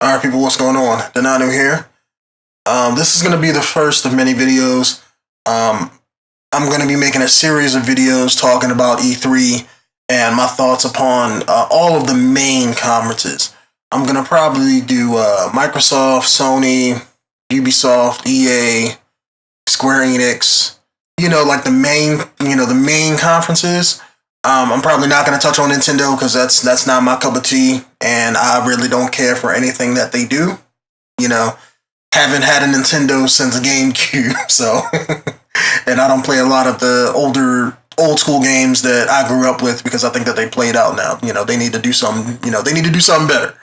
Alright people, what's going on? Denonu here. This is going to be the first of many videos. I'm going to be making a series of videos talking about E3 and my thoughts upon all of the main conferences. I'm going to probably do Microsoft, Sony, Ubisoft, EA, Square Enix, like the main conferences. I'm probably not going to touch on Nintendo because that's not my cup of tea, and I really don't care for anything that they do. Haven't had a Nintendo since GameCube, so and I don't play a lot of the old school games that I grew up with because I think that they played out now. They need to do something. They need to do something better.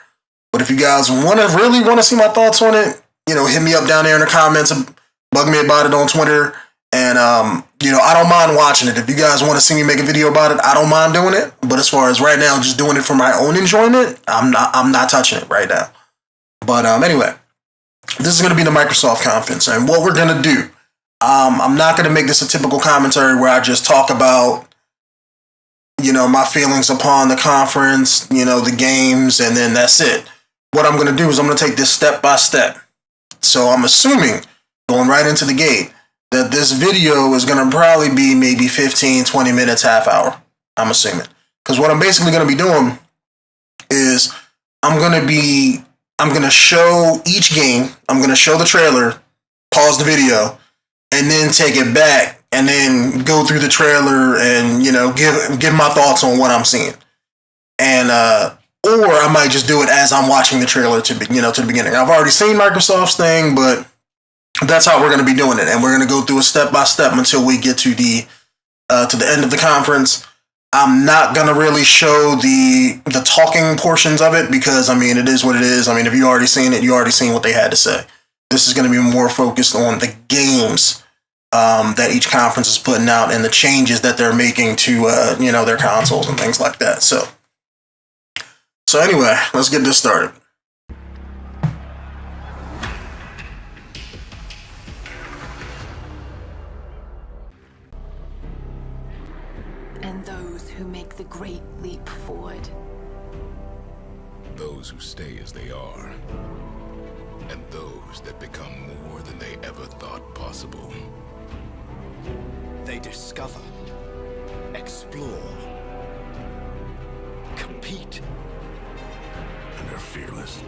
But if you guys really want to see my thoughts on it, hit me up down there in the comments and bug me about it on Twitter. And, I don't mind watching it. If you guys want to see me make a video about it, I don't mind doing it. But as far as right now, just doing it for my own enjoyment, I'm not touching it right now. But anyway, this is going to be the Microsoft conference. And what we're going to do, I'm not going to make this a typical commentary where I just talk about, my feelings upon the conference, the games, and then that's it. What I'm going to do is I'm going to take this step by step. So I'm assuming, going right into the gate, that this video is going to probably be maybe 15, 20 minutes, half hour, I'm assuming. Because what I'm basically going to be doing is I'm going to show each game, I'm going to show the trailer, pause the video, and then take it back, and then go through the trailer and, give my thoughts on what I'm seeing. And, or I might just do it as I'm watching the trailer to the beginning. I've already seen Microsoft's thing, but that's how we're going to be doing it, and we're going to go through it step by step until we get to the end of the conference. I'm not going to really show the talking portions of it because, it is what it is. If you already seen it, you already seen what they had to say. This is going to be more focused on the games that each conference is putting out and the changes that they're making to their consoles and things like that. So anyway, let's get this started. And those who make the great leap forward. Those who stay as they are. And those that become more than they ever thought possible. They discover, explore, compete. And they're fearless.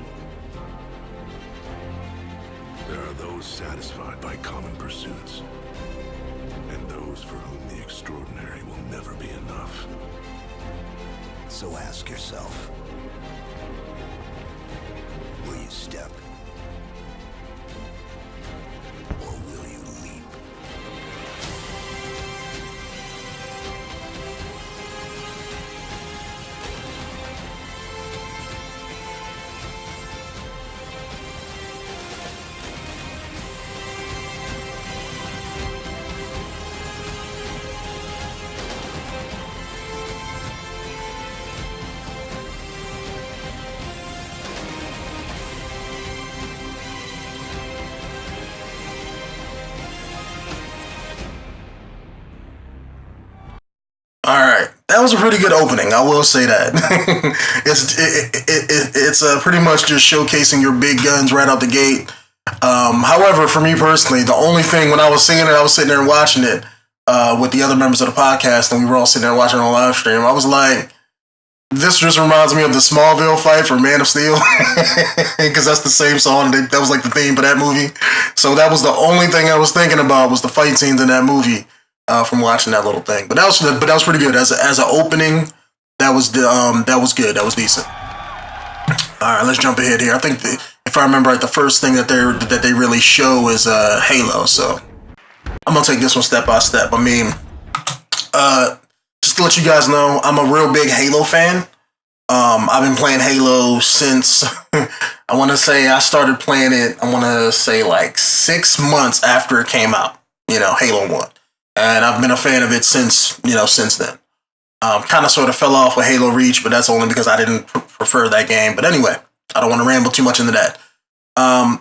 There are those satisfied by common pursuits. And those for whom the extraordinary will never be enough. So ask yourself, will you step? Or will you leap? All right, that was a pretty good opening. I will say that. It's pretty much just showcasing your big guns right out the gate. However, for me personally, the only thing when I was seeing it, I was sitting there and watching it with the other members of the podcast, and we were all sitting there watching it on live stream. I was like, this just reminds me of the Smallville fight for Man of Steel, because that's the same song. That was like the theme for that movie. So that was the only thing I was thinking about was the fight scenes in that movie. From watching that little thing, but that was pretty good as an opening. That was good. That was decent. All right, let's jump ahead here. I think if I remember right, the first thing that they really show is Halo. So I'm gonna take this one step by step. Just to let you guys know, I'm a real big Halo fan. I've been playing Halo since I want to say I started playing it. I want to say like 6 months after it came out. Halo 1. And I've been a fan of it since then. Kind of sort of fell off with Halo Reach, but that's only because I didn't prefer that game. But anyway, I don't want to ramble too much into that.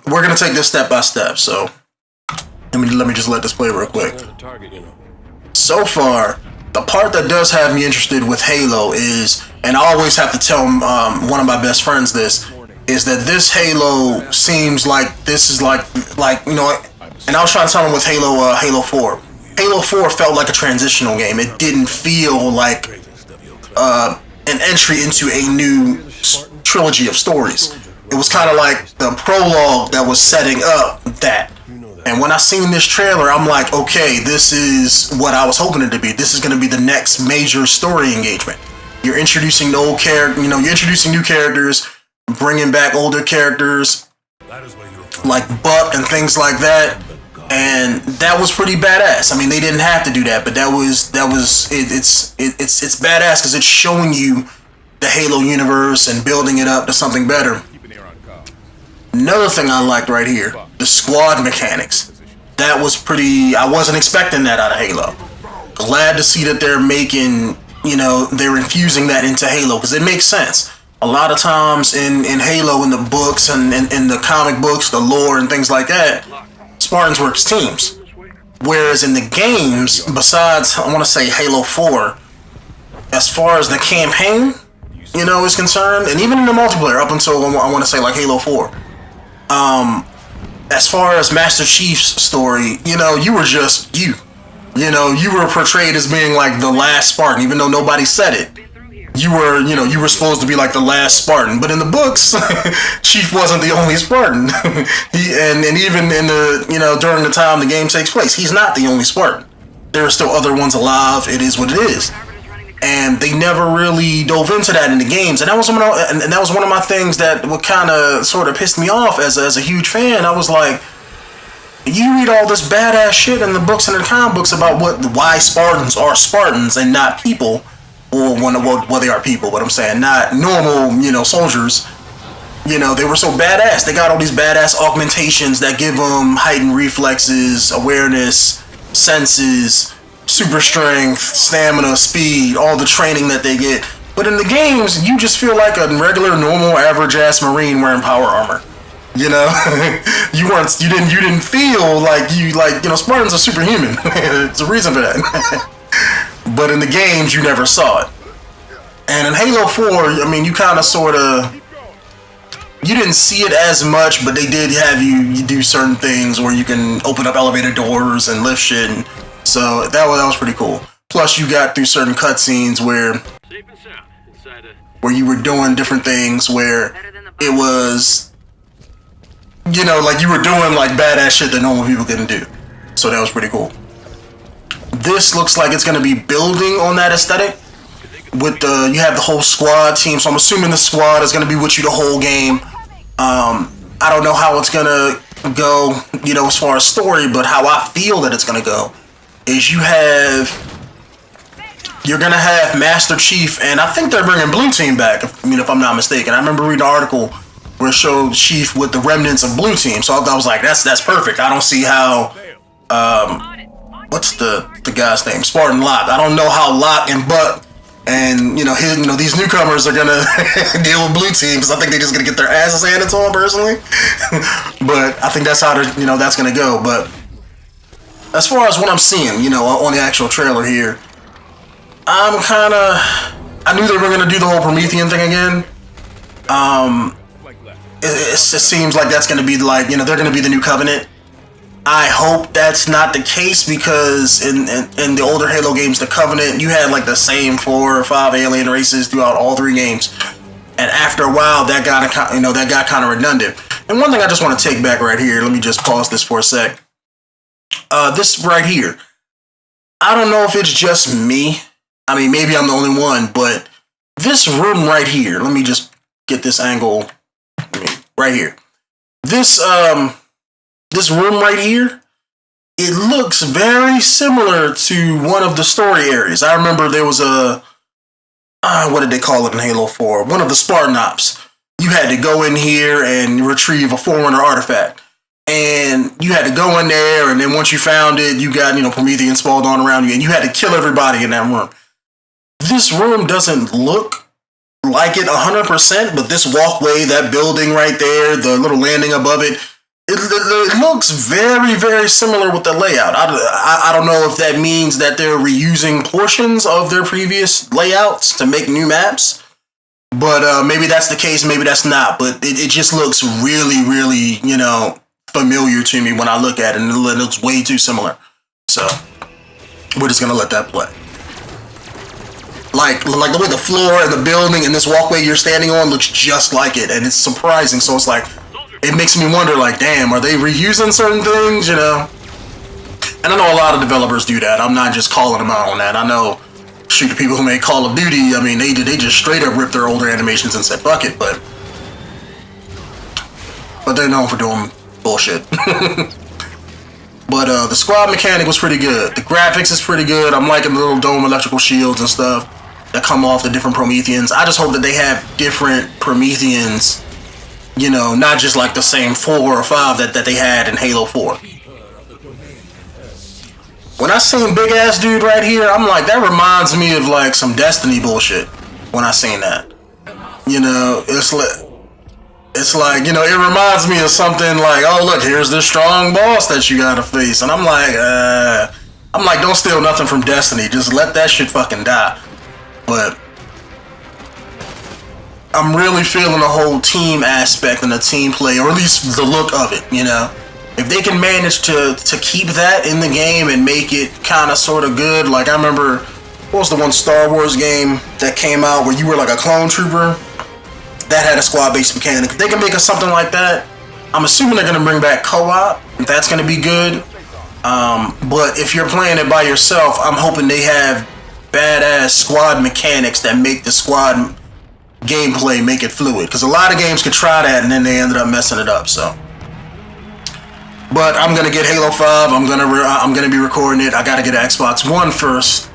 We're going to take this step by step. So let me just let this play real quick. So far, the part that does have me interested with Halo is, and I always have to tell one of my best friends this, is that this Halo seems like this is like you know, and I was trying to tell him with Halo 4. Halo 4 felt like a transitional game. It didn't feel like an entry into a new trilogy of stories. It was kind of like the prologue that was setting up that. And when I seen this trailer, I'm like, okay, this is what I was hoping it to be. This is going to be the next major story engagement. You're introducing the old character, you know, you're introducing new characters, bringing back older characters like Buck and things like that. And that was pretty badass. I mean, they didn't have to do that, but it's badass because it's showing you the Halo universe and building it up to something better. Another thing I liked right here, the squad mechanics. That was pretty, I wasn't expecting that out of Halo. Glad to see that they're making, you know, they're infusing that into Halo because it makes sense. A lot of times in Halo, in the books and in the comic books, the lore and things like that, Spartans work as teams. Whereas in the games, besides, I want to say Halo 4, as far as the campaign, you know, is concerned, and even in the multiplayer, up until I want to say like Halo 4, as far as Master Chief's story, you know, you were just you. You know, you were portrayed as being like the last Spartan, even though nobody said it. You were, you know, you were supposed to be like the last Spartan, but in the books, Chief wasn't the only Spartan. And even in the, you know, during the time the game takes place, he's not the only Spartan. There are still other ones alive. It is what it is. And they never really dove into that in the games, and that was one of my things that would kind of sort of pissed me off as a huge fan. I was like, you read all this badass shit in the books and the comic books about why Spartans are Spartans and not people, or well they are people, but I'm saying not normal, you know, soldiers. You know, they were so badass. They got all these badass augmentations that give them heightened reflexes, awareness, senses, super strength, stamina, speed, all the training that they get. But in the games, you just feel like a regular, normal, average-ass Marine wearing power armor. You know, you didn't feel like you know, Spartans are superhuman. There's a reason for that. But in the games, you never saw it. And in Halo 4, I mean, you kind of sort of, you didn't see it as much, but they did have you do certain things where you can open up elevator doors and lift shit. And so that was pretty cool. Plus, you got through certain cutscenes where you were doing different things where it was, you know, like you were doing like badass shit that normal people couldn't do. So that was pretty cool. This looks like it's going to be building on that aesthetic. With you have the whole squad team, so I'm assuming the squad is going to be with you the whole game. I don't know how it's going to go, you know, as far as story, but how I feel that it's going to go is you're going to have Master Chief, and I think they're bringing Blue Team back, if I'm not mistaken. I remember reading an article where it showed Chief with the remnants of Blue Team, so I was like, that's perfect. I don't see how, what's the guy's name? Spartan Locke. I don't know how Locke and Buck and, you know, these newcomers are going to deal with Blue Team, because I think they're just going to get their asses handed to them, personally. But I think that's how, that's going to go. But as far as what I'm seeing, you know, on the actual trailer here, I knew they were going to do the whole Promethean thing again. It seems like that's going to be like, you know, they're going to be the new Covenant. I hope that's not the case, because in the older Halo games, the Covenant, you had like the same 4 or 5 alien races throughout all 3 games. And after a while, that got kind of redundant. And one thing I just want to take back right here, let me just pause this for a sec. This right here, I don't know if it's just me. I mean, maybe I'm the only one, but this room right here, let me just get this angle right here. This room right here, it looks very similar to one of the story areas. I remember there was what did they call it in Halo 4? One of the Spartan Ops. You had to go in here and retrieve a Forerunner artifact. And you had to go in there, and then once you found it, you got, you know, Promethean spawned on around you, and you had to kill everybody in that room. This room doesn't look like it 100%, but this walkway, that building right there, the little landing above it, it looks very, very similar with the layout. I don't know if that means that they're reusing portions of their previous layouts to make new maps, But maybe that's the case, maybe that's not. But it just looks really, really, familiar to me when I look at it, and it looks way too similar. So we're just gonna let that play. Like the way the floor and the building and this walkway you're standing on looks just like it, and it's surprising. So it's like, it makes me wonder, like, damn, are they reusing certain things, And I know a lot of developers do that. I'm not just calling them out on that. I know, shoot, the people who make Call of Duty, I mean, they just straight up ripped their older animations and said, fuck it, but they're known for doing bullshit. But the squad mechanic was pretty good. The graphics is pretty good. I'm liking the little dome electrical shields and stuff that come off the different Prometheans. I just hope that they have different Prometheans, not just like the same 4 or 5 that they had in Halo 4. When I seen big ass dude right here, I'm like, that reminds me of like some Destiny bullshit. When I seen that, it's like, it reminds me of something like, oh look, here's this strong boss that you gotta face, and I'm like, don't steal nothing from Destiny, just let that shit fucking die. But I'm really feeling the whole team aspect and the team play, or at least the look of it, If they can manage to keep that in the game and make it kind of sort of good, like I remember, what was the one Star Wars game that came out where you were like a clone trooper? That had a squad-based mechanic. If they can make us something like that, I'm assuming they're going to bring back co-op. That's going to be good. But if you're playing it by yourself, I'm hoping they have badass squad mechanics that make the squad gameplay, make it fluid. Because a lot of games could try that and then they ended up messing it up. So, but I'm going to get Halo 5. I'm going to be recording it. I got to get an Xbox One first.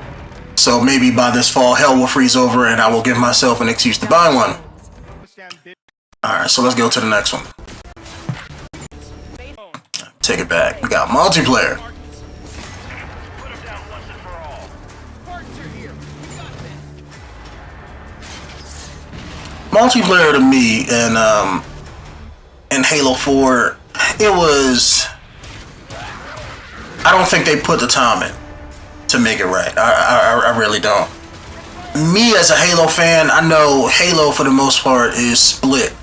So maybe by this fall, hell will freeze over and I will give myself an excuse to buy one. Alright, so let's go to the next one. Take it back. We got multiplayer. Multiplayer to me in Halo 4, it was... I don't think they put the time in to make it right. I really don't. Me as a Halo fan, I know Halo for the most part is split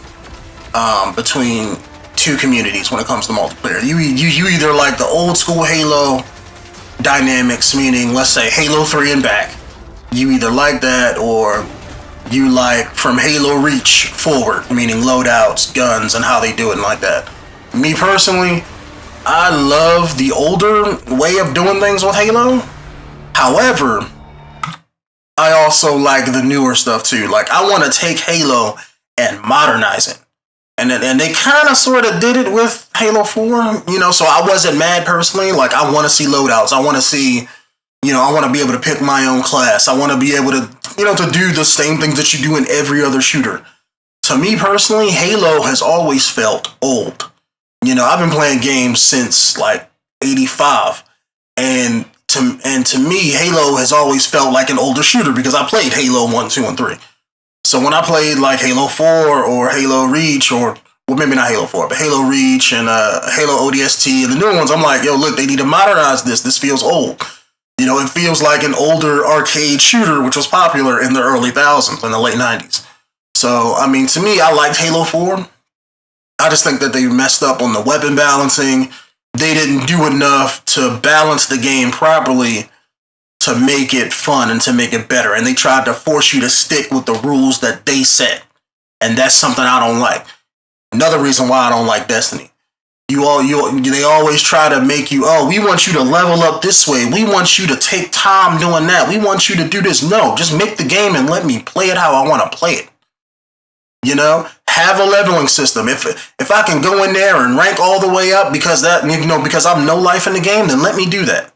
between two communities when it comes to multiplayer. You either like the old school Halo dynamics, meaning let's say Halo 3 and back. You either like that, or you like from Halo Reach forward, meaning loadouts, guns, and how they do it like that. Me personally, I love the older way of doing things with Halo. However, I also like the newer stuff too. Like, I want to take Halo and modernize it. And they kind of sort of did it with Halo 4, so I wasn't mad personally. Like, I want to see loadouts. I want to see, I want to be able to pick my own class. I want to be able to, to do the same things that you do in every other shooter. To me personally, Halo has always felt old. I've been playing games since like 85. And to me, Halo has always felt like an older shooter because I played Halo 1, 2, and 3. So when I played like Halo 4 or Halo Reach, or, well, maybe not Halo 4, but Halo Reach and Halo ODST and the newer ones, I'm like, yo, look, they need to modernize this. This feels old. It feels like an older arcade shooter, which was popular in the early 2000s, in the late 90s. So, I mean, to me, I liked Halo 4. I just think that they messed up on the weapon balancing. They didn't do enough to balance the game properly to make it fun and to make it better. And they tried to force you to stick with the rules that they set. And that's something I don't like. Another reason why I don't like Destiny. They always try to make you, oh, we want you to level up this way. We want you to take time doing that. We want you to do this. No, just make the game and let me play it how I want to play it. Have a leveling system. If I can go in there and rank all the way up because because I'm no life in the game, then let me do that.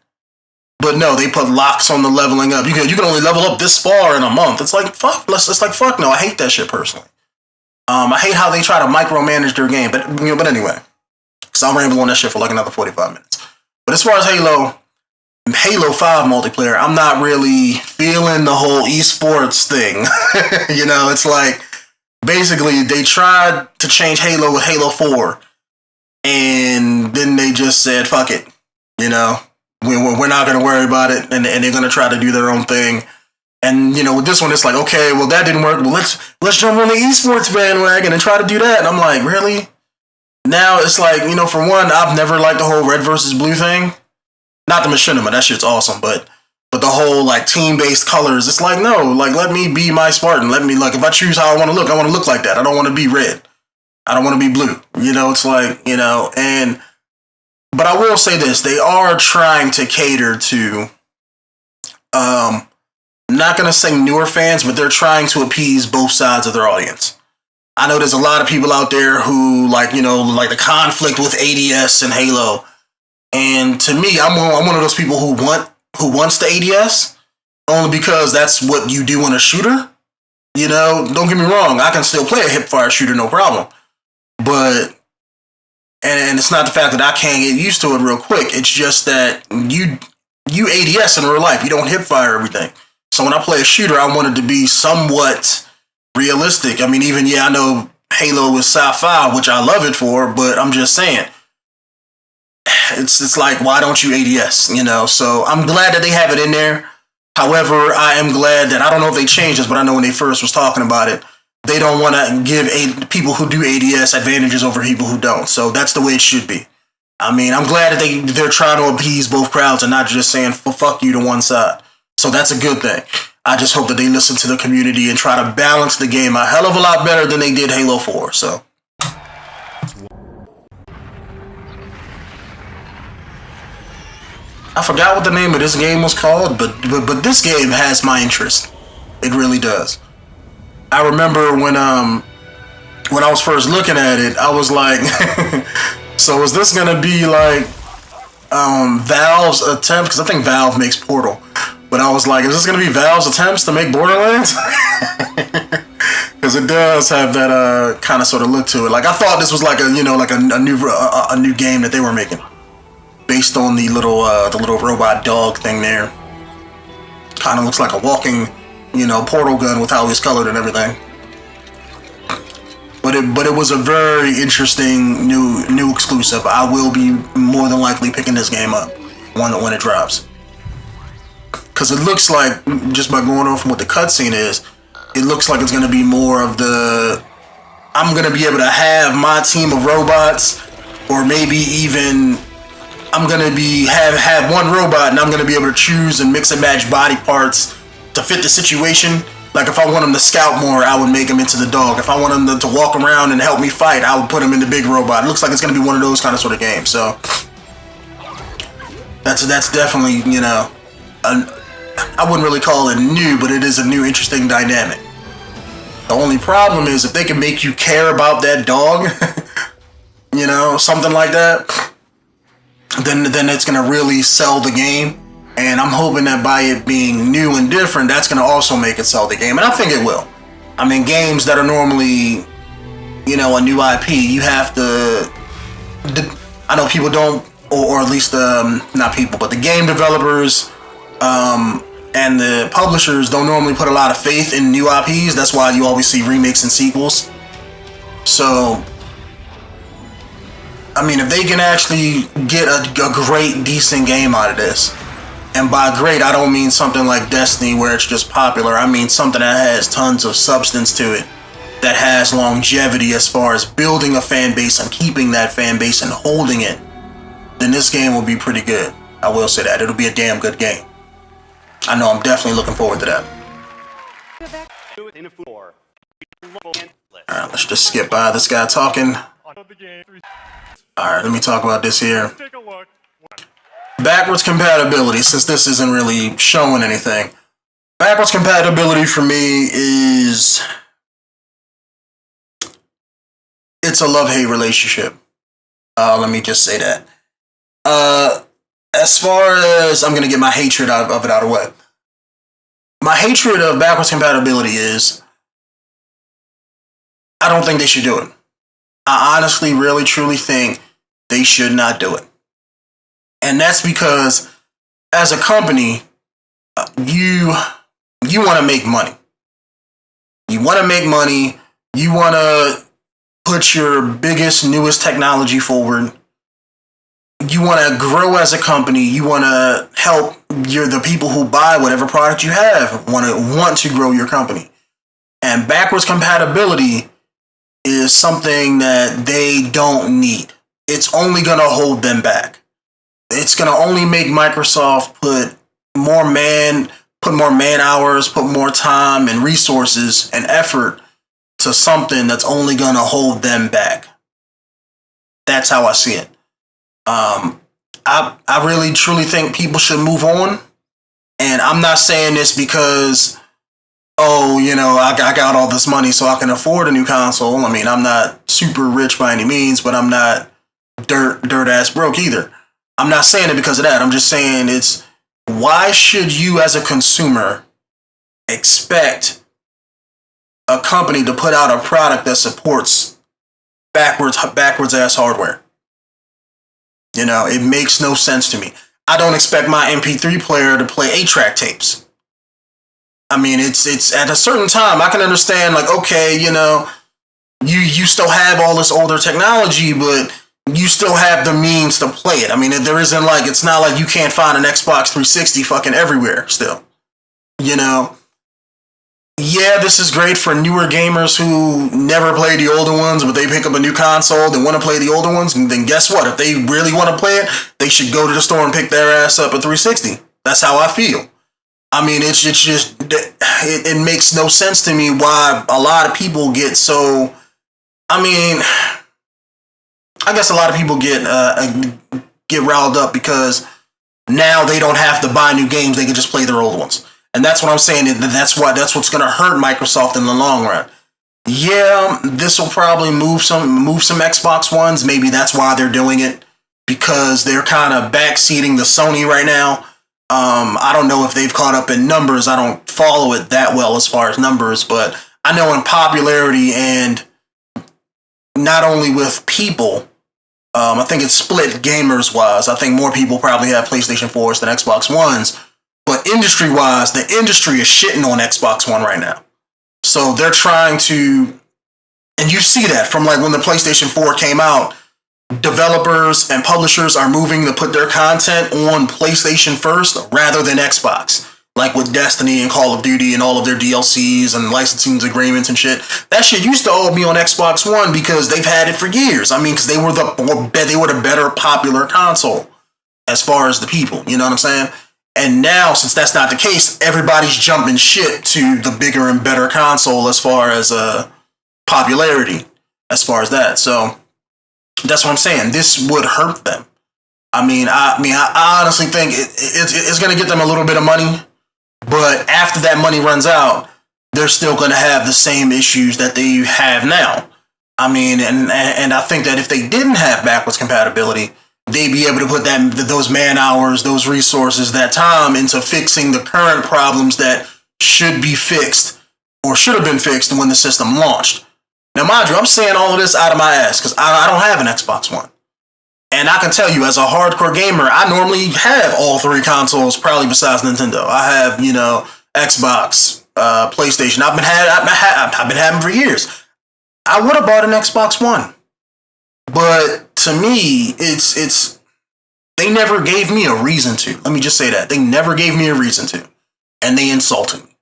But no, they put locks on the leveling up. You can only level up this far in a month. It's like, fuck. It's like, fuck no. I hate that shit personally. I hate how they try to micromanage their game. But anyway, because I'll ramble on that shit for like another 45 minutes. But as far as Halo 5 multiplayer, I'm not really feeling the whole esports thing. It's like, basically, they tried to change Halo with Halo 4. And then they just said, fuck it. We're not going to worry about it, and they're going to try to do their own thing. And with this one, it's like, okay, well that didn't work. Well, let's jump on the esports bandwagon and try to do that. And I'm like, really? Now it's like, for one, I've never liked the whole red versus blue thing. Not the machinima, that shit's awesome, but the whole like team-based colors, it's like, no, like let me be my Spartan. Let me, like, if I choose how I want to look like that. I don't want to be red. I don't want to be blue. It's like, but I will say this, they are trying to cater to not gonna say newer fans, but they're trying to appease both sides of their audience. I know there's a lot of people out there who like the conflict with ADS and Halo. And to me, I'm one of those people who wants the ADS only because that's what you do in a shooter. Don't get me wrong, I can still play a hip-fire shooter, no problem. But and it's not the fact that I can't get used to it real quick. It's just that you ADS in real life. You don't hip-fire everything. So when I play a shooter, I want it to be somewhat realistic. I mean, even I know Halo is sci-fi, which I love it for, but I'm just saying. It's like, why don't you ADS? So I'm glad that they have it in there. However, I am glad that, I don't know if they changed this, but I know when they first was talking about it, they don't want to give people who do ADS advantages over people who don't. So that's the way it should be. I mean, I'm glad that they're trying to appease both crowds and not just saying, fuck you to one side. So that's a good thing. I just hope that they listen to the community and try to balance the game a hell of a lot better than they did Halo 4. So. I forgot what the name of this game was called, but this game has my interest. It really does. I remember when I was first looking at it, I was like, so is this gonna be like Valve's attempt? Because I think Valve makes Portal, but I was like, is this gonna be Valve's attempts to make Borderlands? Because it does have that kind of sort of look to it. Like I thought this was like a new game that they were making. Based on the little robot dog thing there. Kind of looks like a walking, portal gun with how he's colored and everything. But it was a very interesting new exclusive. I will be more than likely picking this game up when it drops. Because it looks like, just by going off from what the cutscene is, it looks like it's going to be more of the, I'm going to be able to have my team of robots, or maybe even I'm gonna have one robot and I'm gonna be able to choose and mix and match body parts to fit the situation. Like if I want him to scout more, I would make him into the dog. If I want him to walk around and help me fight, I would put him in the big robot. It looks like it's gonna be one of those kind of sort of games. So that's definitely, I wouldn't really call it new, but it is a new interesting dynamic. The only problem is if they can make you care about that dog, something like that, then it's going to really sell the game. And I'm hoping that by it being new and different, that's going to also make it sell the game. And I think it will. I mean, games that are normally, a new IP, you have to, I know people don't, or at least, not people, but the game developers and the publishers don't normally put a lot of faith in new IPs. That's why you always see remakes and sequels. So, I mean, if they can actually get a great, decent game out of this, and by great, I don't mean something like Destiny where it's just popular. I mean something that has tons of substance to it, that has longevity as far as building a fan base and keeping that fan base and holding it, then this game will be pretty good. I will say that. It'll be a damn good game. I know I'm definitely looking forward to that. Alright, let's just skip by this guy talking. Alright, let me talk about this here. Backwards compatibility, since this isn't really showing anything. Backwards compatibility for me is... it's a love-hate relationship. Let me just say that. As far as... I'm going to get my hatred of it out of the way. My hatred of backwards compatibility is... I don't think they should do it. I honestly, really, truly think they should not do it. And that's because, as a company, you want to make money. You want to make money. You want to put your biggest, newest technology forward. you want to grow as a company. You want to help the people who buy whatever product you have want to grow your company. And backwards compatibility is something that they don't need. It's only going to hold them back. It's going to only make Microsoft put more man hours, put more time and resources and effort to something that's only going to hold them back. That's how I see it. I really truly think people should move on. And I'm not saying this because, I got all this money so I can afford a new console. I mean, I'm not super rich by any means, but I'm not dirt ass broke either. I'm not saying it because of that. I'm just saying why should you as a consumer expect a company to put out a product that supports backwards ass hardware? It makes no sense to me. I don't expect my MP3 player to play 8-track tapes. I mean, it's at a certain time I can understand, like, okay, you still have all this older technology, but you still have the means to play it. I mean, it's not like you can't find an Xbox 360 fucking everywhere still. Yeah, this is great for newer gamers who never played the older ones, but they pick up a new console, they want to play the older ones, and then guess what? If they really want to play it, they should go to the store and pick their ass up a 360. That's how I feel. I mean, it's just, it makes no sense to me why a lot of people get so, I mean, I guess a lot of people get riled up because now they don't have to buy new games, they can just play their old ones. And that's what I'm saying. That's what's going to hurt Microsoft in the long run. Yeah, this will probably move some Xbox Ones. Maybe that's why they're doing it, because they're kind of backseating the Sony right now. I don't know if they've caught up in numbers. I don't follow it that well as far as numbers, but I know in popularity and not only with people, I think it's split gamers wise. I think more people probably have PlayStation 4s than Xbox Ones. But industry-wise, the industry is shitting on Xbox One right now. So they're trying to, and you see that from like when the PlayStation 4 came out, developers and publishers are moving to put their content on PlayStation first rather than Xbox. Like with Destiny and Call of Duty and all of their DLCs and licensing agreements and shit. That shit used to all be on Xbox One because they've had it for years. I mean, because they were the better popular console as far as the people. You know what I'm saying? And now, since that's not the case, everybody's jumping ship to the bigger and better console as far as popularity, as far as that. So that's what I'm saying. This would hurt them. I honestly think it's going to get them a little bit of money, but after that money runs out, they're still going to have the same issues that they have now. I mean, and I think that if they didn't have backwards compatibility, they'd be able to put those man hours, those resources, that time into fixing the current problems that should be fixed or should have been fixed when the system launched. Now, mind you, I'm saying all of this out of my ass because I don't have an Xbox One. And I can tell you, as a hardcore gamer, I normally have all three consoles, probably besides Nintendo. I have, Xbox, PlayStation. I've been having for years. I would have bought an Xbox One. But to me, it's they never gave me a reason to. Let me just say that. They never gave me a reason to. And they insulted me.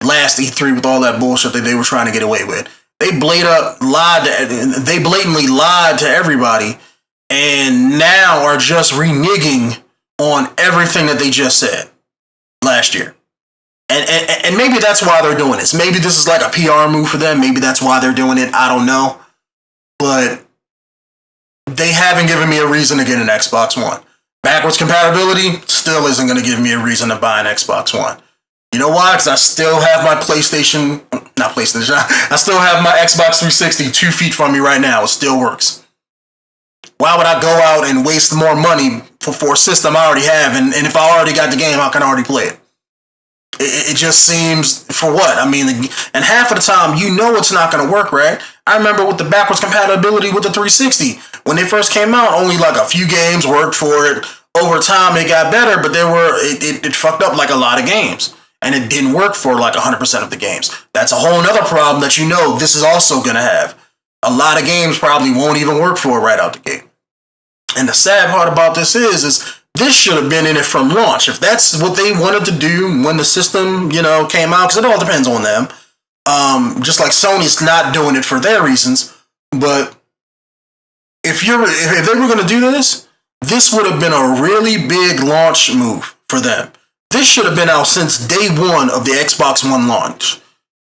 Last E3 with all that bullshit that they were trying to get away with. They blatantly lied to everybody and now are just reneging on everything that they just said last year. And maybe that's why they're doing this. Maybe this is like a PR move for them. Maybe that's why they're doing it. I don't know. But they haven't given me a reason to get an Xbox One. Backwards compatibility still isn't going to give me a reason to buy an Xbox One. You know why? Because I still have my I still have my Xbox 360 2 feet from me right now. It still works. Why would I go out and waste more money for a system I already have? And if I already got the game, I can already play it. It just seems, for what? I mean, and half of the time, it's not going to work, right? I remember with the backwards compatibility with the 360. When they first came out, only like a few games worked for it. Over time, it got better, but it fucked up like a lot of games. And it didn't work for like 100% of the games. That's a whole other problem that this is also going to have. A lot of games probably won't even work for it right out the gate. And the sad part about this is this should have been in it from launch. If that's what they wanted to do when the system, came out, because it all depends on them. Just like Sony's not doing it for their reasons, but if they were going to do this, this would have been a really big launch move for them. This should have been out since day one of the Xbox One launch.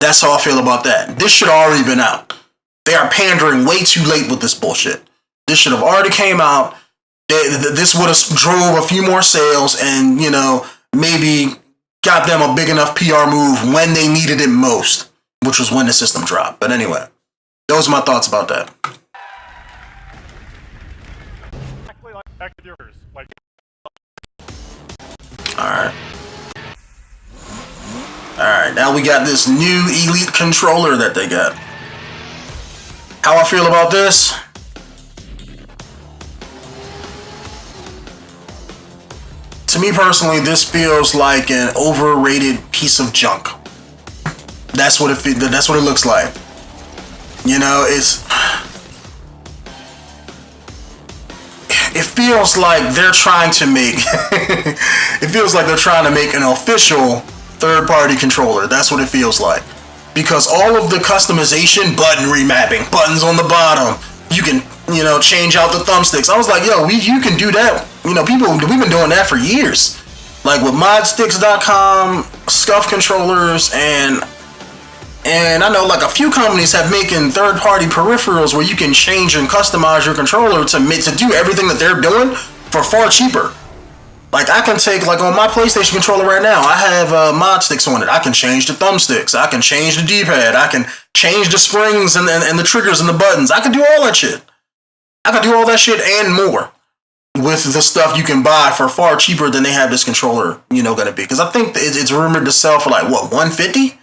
That's how I feel about that. This should have already been out. They are pandering way too late with this bullshit. This should have already came out. This would have drove a few more sales and, maybe got them a big enough PR move when they needed it most, which was when the system dropped. But anyway, those are my thoughts about that. Alright, now we got this new Elite controller that they got. How I feel about this? To me personally, this feels like an overrated piece of junk. That's what it looks like. It feels like they're trying to make an official third-party controller. That's what it feels like. Because all of the customization, button remapping, buttons on the bottom, you can, change out the thumbsticks. I was like, yo, you can do that. We've been doing that for years. Like with modsticks.com, scuff controllers, and I know like a few companies have making third-party peripherals where you can change and customize your controller to do everything that they're doing for far cheaper. Like I can take, like on my PlayStation controller right now, I have mod sticks on it. I can change the thumbsticks. I can change the D-pad. I can change the springs and the triggers and the buttons. I can do all that shit. I can do all that shit and more with the stuff you can buy for far cheaper than they have this controller, gonna be. Because I think it's rumored to sell for like, what, $150?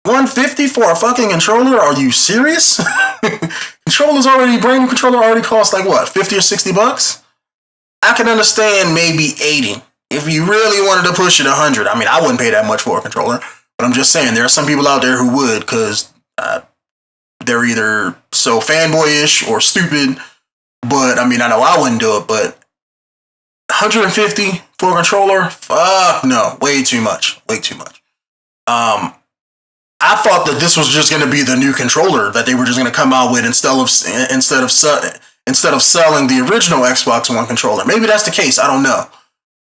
$150 for a fucking controller? Are you serious? Brand new controller already costs like what, 50 or 60 bucks? I can understand maybe 80 if you really wanted to push it 100. I mean, I wouldn't pay that much for a controller, but I'm just saying there are some people out there who would because they're either so fanboyish or stupid. But I mean, I know I wouldn't do it, but 150 for a controller? Fuck no, way too much. I thought that this was just going to be the new controller that they were just going to come out with instead of selling the original Xbox One controller. Maybe that's the case. I don't know.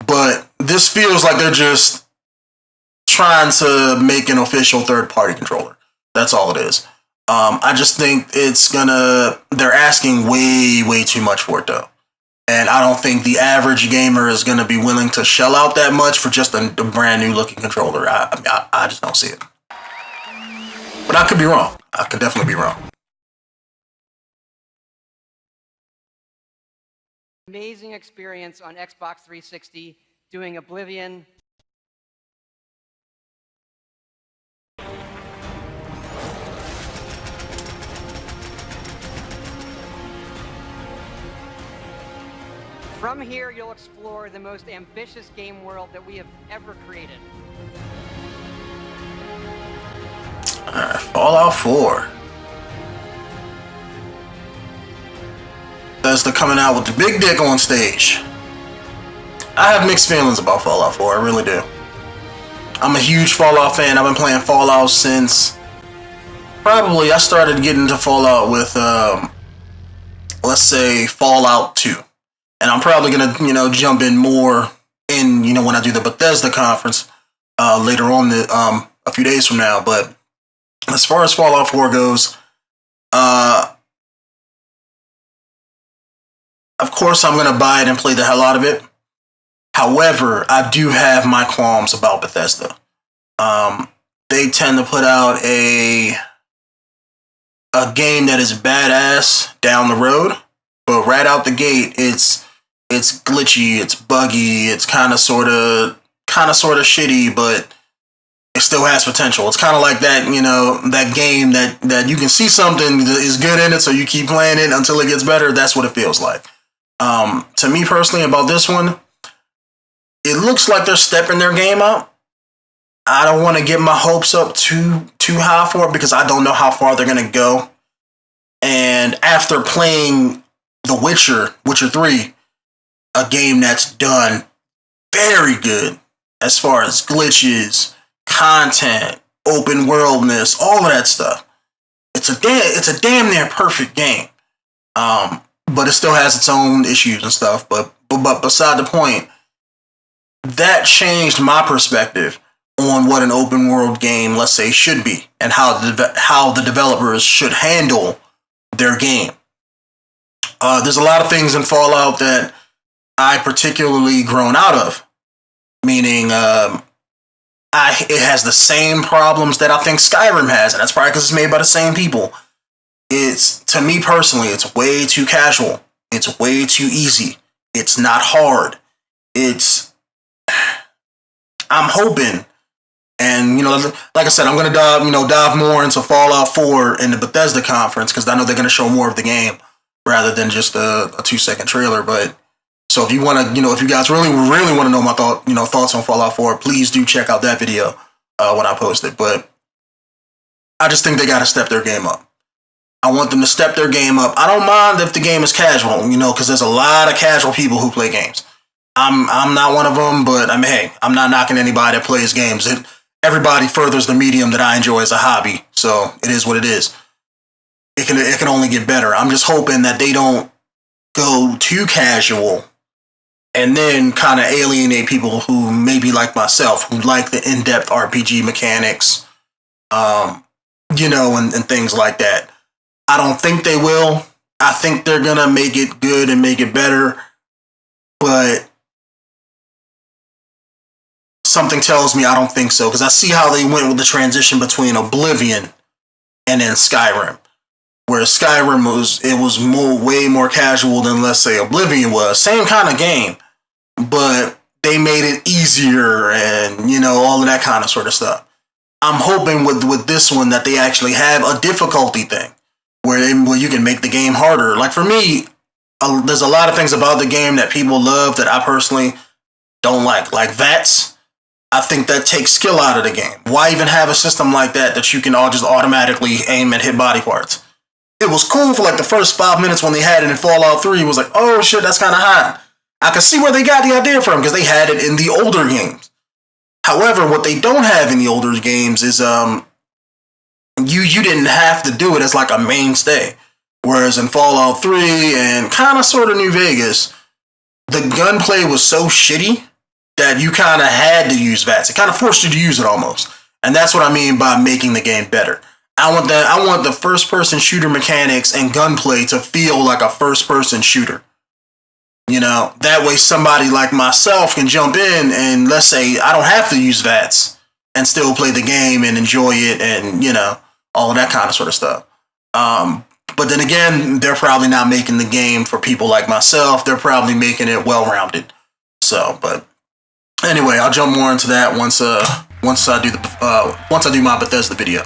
But this feels like they're just trying to make an official third-party controller. That's all it is. I just think they're asking way, way too much for it, though. And I don't think the average gamer is going to be willing to shell out that much for just a brand new looking controller. I just don't see it. But I could be wrong. I could definitely be wrong. Amazing experience on Xbox 360 doing Oblivion. From here, you'll explore the most ambitious game world that we have ever created. Fallout 4. Bethesda coming out with the big dick on stage. I have mixed feelings about Fallout 4, I really do. I'm a huge Fallout fan. I've been playing Fallout since probably I started getting into Fallout with, let's say Fallout 2. And I'm probably gonna, jump in more in, when I do the Bethesda conference later on, a few days from now. But as far as Fallout 4 goes, of course I'm gonna buy it and play the hell out of it. However, I do have my qualms about Bethesda. They tend to put out a game that is badass down the road, but right out the gate, it's glitchy, it's buggy, it's kind of sort of shitty, but it still has potential. It's kind of like that, that game that you can see something that is good in it, so you keep playing it until it gets better. That's what it feels like. To me personally, about this one, it looks like they're stepping their game up. I don't want to get my hopes up too high for it because I don't know how far they're gonna go. And after playing The Witcher 3, a game that's done very good as far as glitches, content, open worldness, all of that stuff. It's a damn near perfect game. But it still has its own issues and stuff. But beside the point, that changed my perspective on what an open world game, let's say, should be, and how the developers should handle their game. There's a lot of things in Fallout that I particularly grown out of, meaning it has the same problems that I think Skyrim has, and that's probably because it's made by the same people. To me personally, it's way too casual. It's way too easy. It's not hard. I'm hoping, and like I said, I'm gonna dive more into Fallout 4 in the Bethesda conference, because I know they're gonna show more of the game rather than just a 2-second trailer. But so if you want to, if you guys really want to know my thoughts on Fallout 4, please do check out that video when I post it. But I just think they got to step their game up. I want them to step their game up. I don't mind if the game is casual, because there's a lot of casual people who play games. I'm not one of them, but hey, I'm not knocking anybody that plays games. Everybody furthers the medium that I enjoy as a hobby, so it is what it is. It can only get better. I'm just hoping that they don't go too casual and then kind of alienate people who maybe like myself, who like the in-depth RPG mechanics, and things like that. I don't think they will. I think they're gonna make it good and make it better, but something tells me I don't think so, because I see how they went with the transition between Oblivion and then Skyrim, where Skyrim was way more casual than, let's say, Oblivion was. Same kind of game, but they made it easier and all of that kind of sort of stuff. I'm hoping with this one that they actually have a difficulty thing where you can make the game harder. Like for me, there's a lot of things about the game that people love that I personally don't like VATS. I think that takes skill out of the game. Why even have a system like that you can all just automatically aim and hit body parts? It was cool for like the first 5 minutes when they had it in Fallout 3. It was like, oh shit, that's kind of hot. I can see where they got the idea from, because they had it in the older games. However, what they don't have in the older games is you didn't have to do it as like a mainstay. Whereas in Fallout 3 and kind of sort of New Vegas, the gunplay was so shitty that you kind of had to use VATS. It kind of forced you to use it almost. And that's what I mean by making the game better. I want the first-person shooter mechanics and gunplay to feel like a first-person shooter. That way somebody like myself can jump in and, let's say, I don't have to use VATS and still play the game and enjoy it and, all of that kind of sort of stuff. But then again, they're probably not making the game for people like myself. They're probably making it well-rounded. So, but anyway, I'll jump more into that once I do my Bethesda video.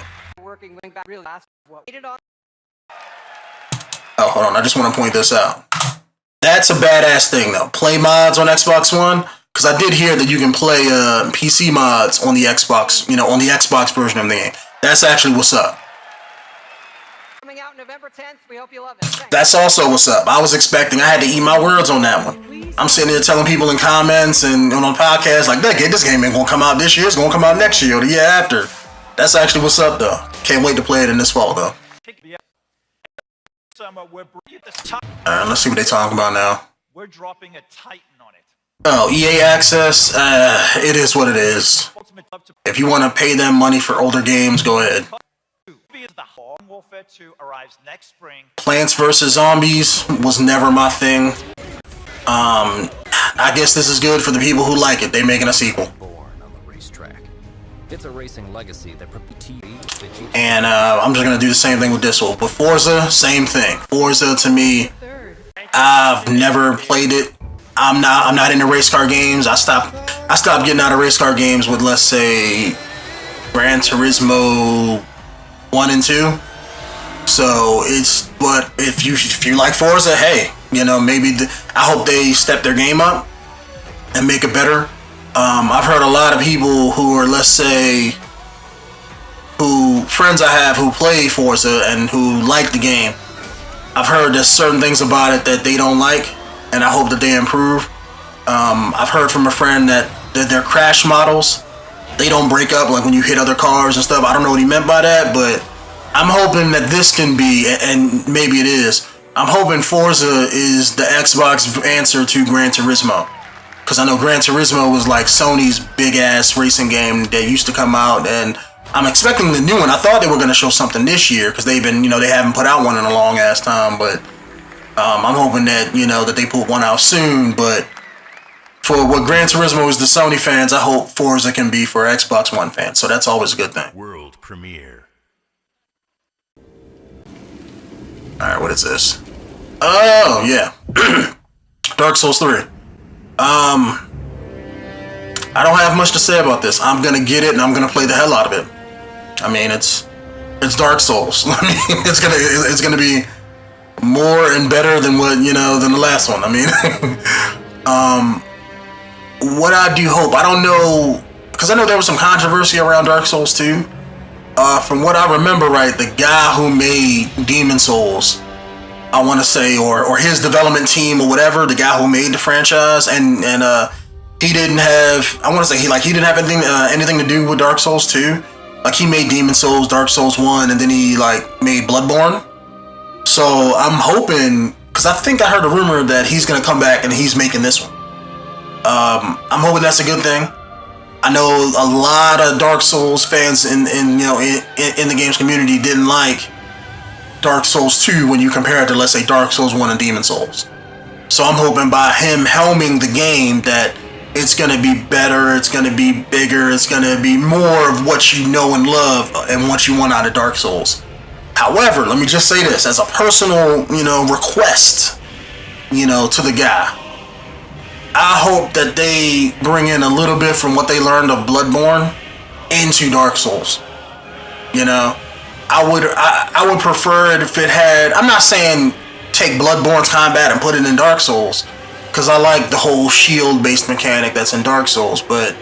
Oh, hold on. I just want to point this out. That's a badass thing, though. Play mods on Xbox One, because I did hear that you can play PC mods on the Xbox, on the Xbox version of the game. That's actually what's up. Coming out November 10th. We hope you love it. Thanks. That's also what's up. I had to eat my words on that one. I'm sitting there telling people in comments and on podcasts like, this game ain't gonna come out this year. It's gonna come out next year or the year after. That's actually what's up, though. Can't wait to play it in this fall, though. Let's see what they're talking about now. We're dropping a Titan on it. Oh, EA Access, it is what it is. If you want to pay them money for older games, go ahead. Warfare 2 arrives next spring. Plants vs. Zombies was never my thing. I guess this is good for the people who like it. They're making a sequel. Born on the racetrack. It's a racing legacy that and I'm just gonna do the same thing with this one. But Forza, same thing. Forza to me, I've never played it. I'm not into race car games. I stopped getting out of race car games with, let's say, Gran Turismo 1 and 2. So it's, but if you like Forza, hey, maybe I hope they step their game up and make it better. I've heard a lot of people who are, let's say, friends I have who play Forza and who like the game. I've heard there's certain things about it that they don't like, and I hope that they improve. I've heard from a friend that their crash models, they don't break up like when you hit other cars and stuff. I don't know what he meant by that, but I'm hoping that this can be, and maybe it is, I'm hoping Forza is the Xbox answer to Gran Turismo. Because I know Gran Turismo was like Sony's big-ass racing game that used to come out, and I'm expecting the new one. I thought they were going to show something this year, because they've been, they haven't put out one in a long-ass time, but I'm hoping that, that they put one out soon, but for what Gran Turismo is to Sony fans, I hope Forza can be for Xbox One fans, so that's always a good thing. World premiere. Alright, what is this? Oh, yeah. Dark Souls 3. I don't have much to say about this. I'm gonna get it and I'm gonna play the hell out of it. I mean, it's Dark Souls. I mean, it's gonna be more and better than what, than the last one. I mean, what I do hope, I don't know, because I know there was some controversy around Dark Souls 2. From what I remember, right, the guy who made Demon Souls, I want to say, or his development team or whatever, the guy who made the franchise, and he didn't have, I want to say he didn't have anything to do with Dark Souls 2. Like, he made Demon Souls, Dark Souls 1, and then he made Bloodborne. So I'm hoping, because I think I heard a rumor that he's gonna come back and he's making this one. I'm hoping that's a good thing. I know a lot of Dark Souls fans in the games community didn't like Dark Souls 2 when you compare it to, let's say, Dark Souls 1 and Demon Souls. So I'm hoping by him helming the game that it's going to be better, it's going to be bigger, it's going to be more of what you know and love and what you want out of Dark Souls. However, let me just say this as a personal, request, to the guy. I hope that they bring in a little bit from what they learned of Bloodborne into Dark Souls. I would prefer it if it had, I'm not saying take Bloodborne's combat and put it in Dark Souls, because I like the whole shield-based mechanic that's in Dark Souls, but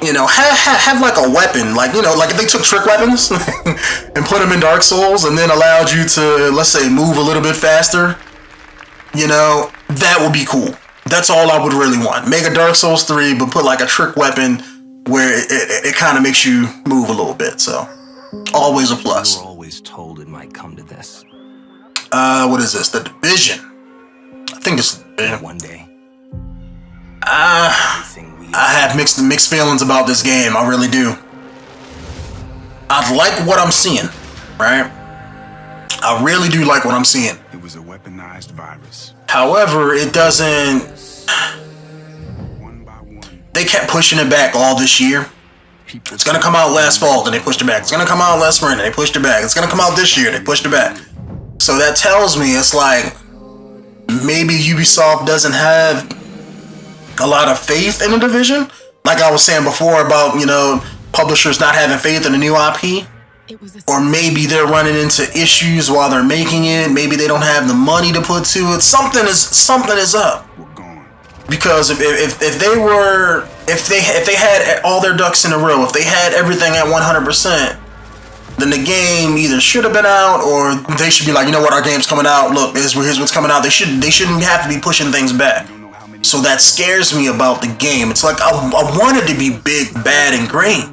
have like a weapon, like if they took trick weapons and put them in Dark Souls and then allowed you to, let's say, move a little bit faster, that would be cool. That's all I would really want. Make a Dark Souls 3, but put like a trick weapon where it kind of makes you move a little bit, so always a plus. You were always told it might come to this. What is this? The Division. I think it's the Division. One day. I have mixed feelings about this game. I really do. I like what I'm seeing, right? I really do like what I'm seeing. It was a weaponized virus. However, it doesn't. One by one. They kept pushing it back all this year. It's gonna come out last fall, then they pushed it back. It's gonna come out last spring, then they pushed it back. It's gonna come out this year, they pushed it back. So that tells me it's like maybe Ubisoft doesn't have a lot of faith in the Division. Like I was saying before about, publishers not having faith in the new IP. Or maybe they're running into issues while they're making it. Maybe they don't have the money to put to it. Something is up. Because if they had all their ducks in a row, if they had everything at 100%, then the game either should have been out, or they should be like, our game's coming out. Look, here's what's coming out. They shouldn't have to be pushing things back. So that scares me about the game. It's like I want it to be big, bad, and great.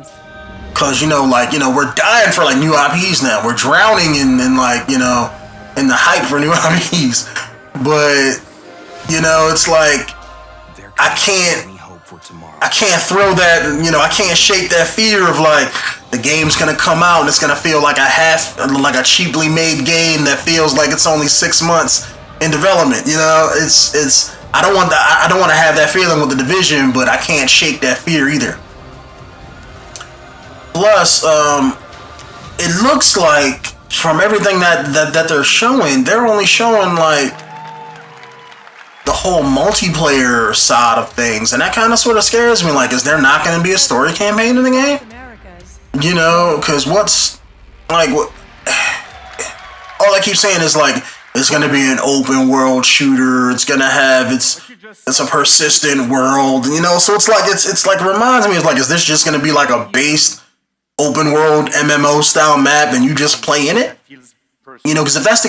Cause we're dying for new IPs now. We're drowning in the hype for new IPs. But it's like I can't throw that, I can't shake that fear of the game's gonna come out and it's gonna feel like a cheaply made game that feels like it's only 6 months in development. I don't want to have that feeling with the Division, but I can't shake that fear either. Plus, it looks like from everything that they're showing, they're only showing the whole multiplayer side of things, and that kind of sort of scares me. Is there not going to be a story campaign in the game? Because what's all I keep saying is it's going to be an open world shooter. It's going to have it's a persistent world. So it's it reminds me is this just going to be a base open world MMO style map and you just play in it? Because if that's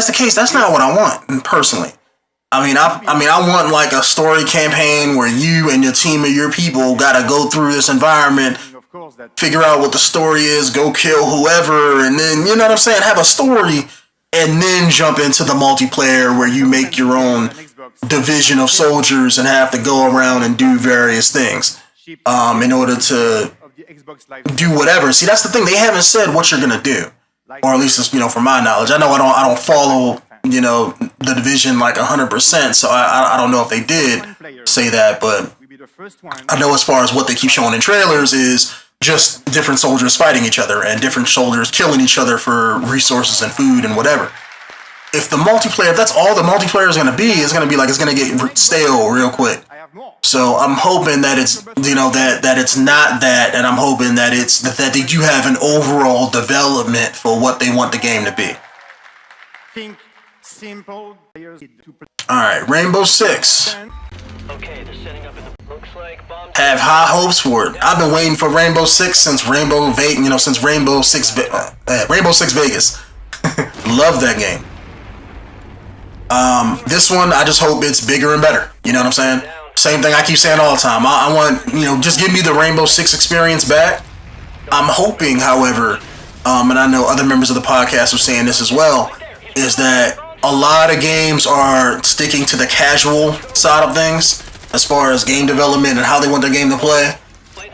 the case, that's not what I want personally. I want like a story campaign where you and your team of your people gotta go through this environment, figure out what the story is, go kill whoever, and then, you know what I'm saying, have a story, and then jump into the multiplayer where you make your own division of soldiers and have to go around and do various things in order to do whatever. See, that's the thing. They haven't said what you're gonna do, or at least, you know, from my knowledge. I know I don't follow, you know, the division like 100%, so I don't know if they did say that, but I know as far as what they keep showing in trailers is just different soldiers fighting each other and different soldiers killing each other for resources and food and whatever. If the multiplayer, if that's all the multiplayer is going to be, it's going to get stale real quick. So I'm hoping that it's, you know, that it's not that, and I'm hoping that it's that they do have an overall development for what they want the game to be. Think simple. All right, Rainbow Six. Okay, they're setting up in the looks like bomb. Have high hopes for it. I've been waiting for Rainbow Six since Rainbow Six Vegas. Love that game. This one, I just hope it's bigger and better. You know what I'm saying? Same thing I keep saying all the time. I want, you know, just give me the Rainbow Six experience back. I'm hoping, however, and I know other members of the podcast are saying this as well, is that a lot of games are sticking to the casual side of things as far as game development and how they want their game to play.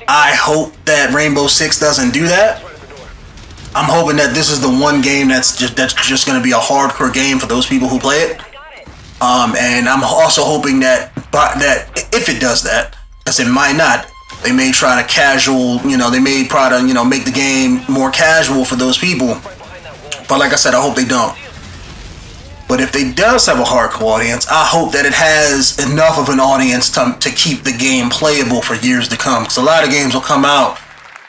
I hope that Rainbow Six doesn't do that. I'm hoping that this is the one game that's just going to be a hardcore game for those people who play it. And I'm also hoping that if it does that, because it might not, they may try to casual, you know, they may try to, you know, make the game more casual for those people. But like I said, I hope they don't. But if they does have a hardcore audience, I hope that it has enough of an audience to keep the game playable for years to come. Because a lot of games will come out,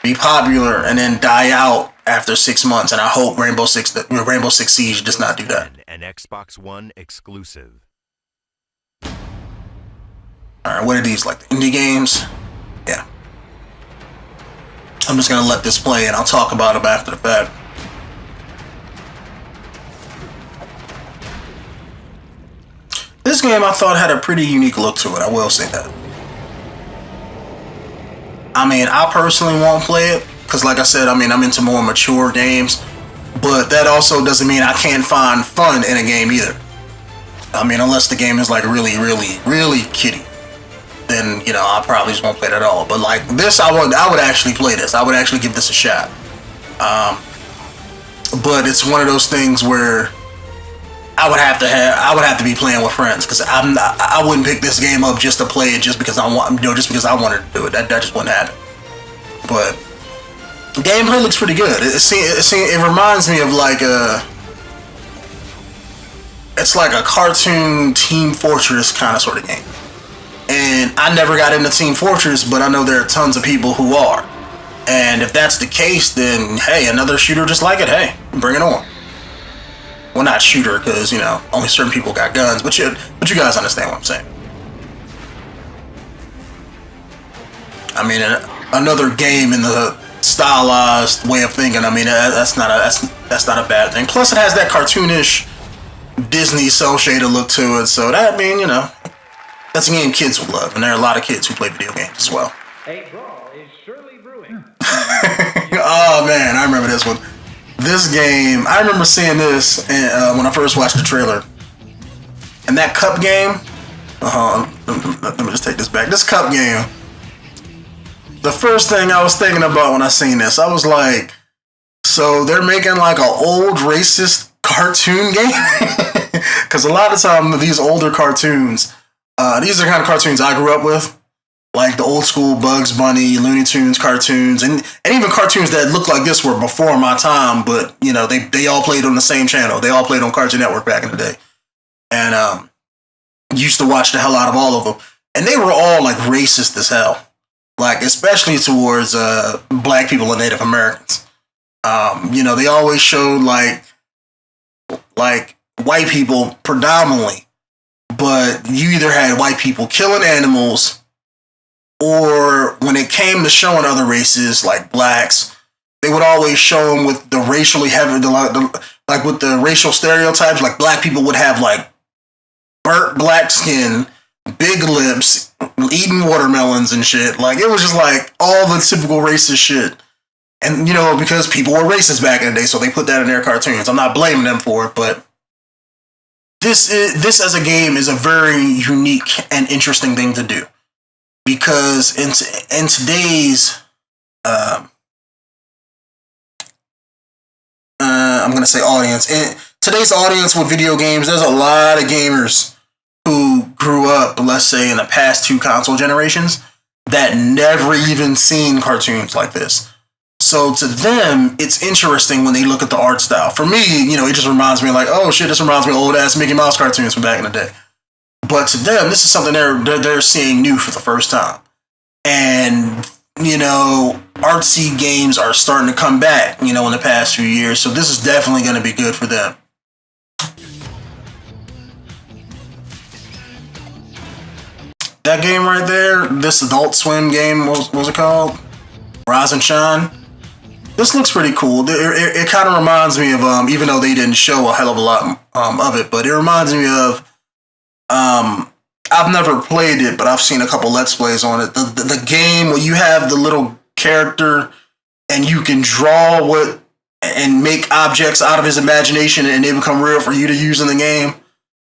be popular, and then die out after 6 months. And I hope Rainbow Six Siege does not do that. An Xbox One exclusive. Alright, what are these, like the indie games? Yeah. I'm just gonna let this play and I'll talk about them after the fact. This game I thought had a pretty unique look to it, I will say that. I mean, I personally won't play it, because like I said, I mean, I'm into more mature games, but that also doesn't mean I can't find fun in a game either. I mean, unless the game is like really, really, really kiddie, then, you know, I probably just won't play it at all. But like this, I would actually play this. I would actually give this a shot. But it's one of those things where I would have to be playing with friends, because I wouldn't pick this game up just to play it just because I wanted to do it. That just wouldn't happen. But the gameplay looks pretty good. It reminds me of like it's like a cartoon Team Fortress kind of sort of game. And I never got into Team Fortress, but I know there are tons of people who are. And if that's the case, then hey, another shooter just like it. Hey, bring it on. Well, not shooter, because, you know, only certain people got guns, but you guys understand what I'm saying. I mean, another game in the stylized way of thinking. I mean, that's not a bad thing. Plus, it has that cartoonish Disney cell shaded look to it, so that, I mean, you know, that's a game kids will love, and there are a lot of kids who play video games as well. A brawl is surely brewing. Oh man, I remember this one. This game, I remember seeing this when I first watched the trailer. And that cup game, let me just take this back. This cup game, the first thing I was thinking about when I seen this, I was like, so they're making like an old racist cartoon game? Because a lot of time these older cartoons, these are the kind of cartoons I grew up with. Like the old school Bugs Bunny, Looney Tunes cartoons, and even cartoons that look like this were before my time, but, you know, they all played on the same channel. They all played on Cartoon Network back in the day. And used to watch the hell out of all of them. And they were all like racist as hell. Like, especially towards black people and Native Americans. You know, they always showed like white people predominantly, but you either had white people killing animals, or when it came to showing other races like blacks, they would always show them with the racially heavy, like with the racial stereotypes. Like black people would have like burnt black skin, big lips, eating watermelons and shit. Like, it was just like all the typical racist shit. And, you know, because people were racist back in the day, so they put that in their cartoons. I'm not blaming them for it, but this as a game is a very unique and interesting thing to do. Because in today's, I'm going to say audience. In today's audience with video games, there's a lot of gamers who grew up, let's say, in the past 2 console generations that never even seen cartoons like this. So to them, it's interesting when they look at the art style. For me, you know, it just reminds me like, oh shit, this reminds me of old-ass Mickey Mouse cartoons from back in the day. But to them, this is something they're seeing new for the first time. And, you know, artsy games are starting to come back, you know, in the past few years. So this is definitely going to be good for them. That game right there, this Adult Swim game, what was it called? Rise and Shine. This looks pretty cool. It kind of reminds me of, even though they didn't show a hell of a lot of it, but it reminds me of, I've never played it, but I've seen a couple Let's Plays on it. The game where you have the little character and you can draw and make objects out of his imagination and they become real for you to use in the game.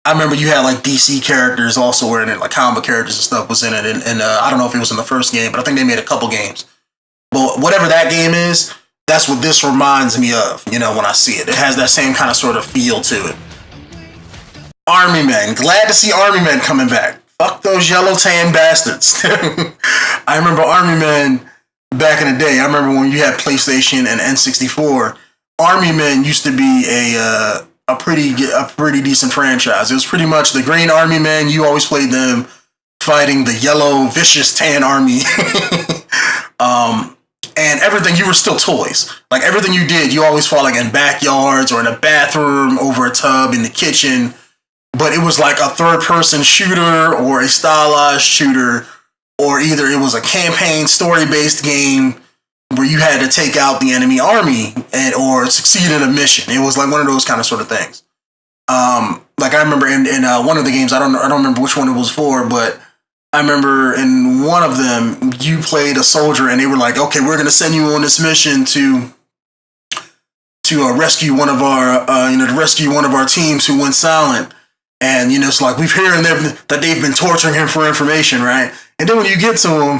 I remember you had like DC characters also were in it, like comic characters and stuff was in it. And I don't know if it was in the first game, but I think they made a couple games. But whatever that game is, that's what this reminds me of, you know, when I see it. It has that same kind of sort of feel to it. Army Men. Glad to see Army Men coming back. Fuck those yellow tan bastards. I remember Army Men back in the day. I remember when you had PlayStation and N64. Army Men used to be a pretty decent franchise. It was pretty much the Green Army Men. You always played them fighting the yellow vicious tan army. And everything, you were still toys. Like everything you did, you always fought like in backyards or in a bathroom, over a tub, in the kitchen. But it was like a third-person shooter or a stylized shooter, or either it was a campaign story-based game where you had to take out the enemy army or succeed in a mission. It was like one of those kind of sort of things. Like I remember in one of the games, I don't remember which one it was for, but I remember in one of them, you played a soldier and they were like, okay, we're going to send you on this mission to rescue one of our, to rescue one of our teams who went silent. And, you know, it's like, we've heard that they've been torturing him for information, right? And then when you get to him,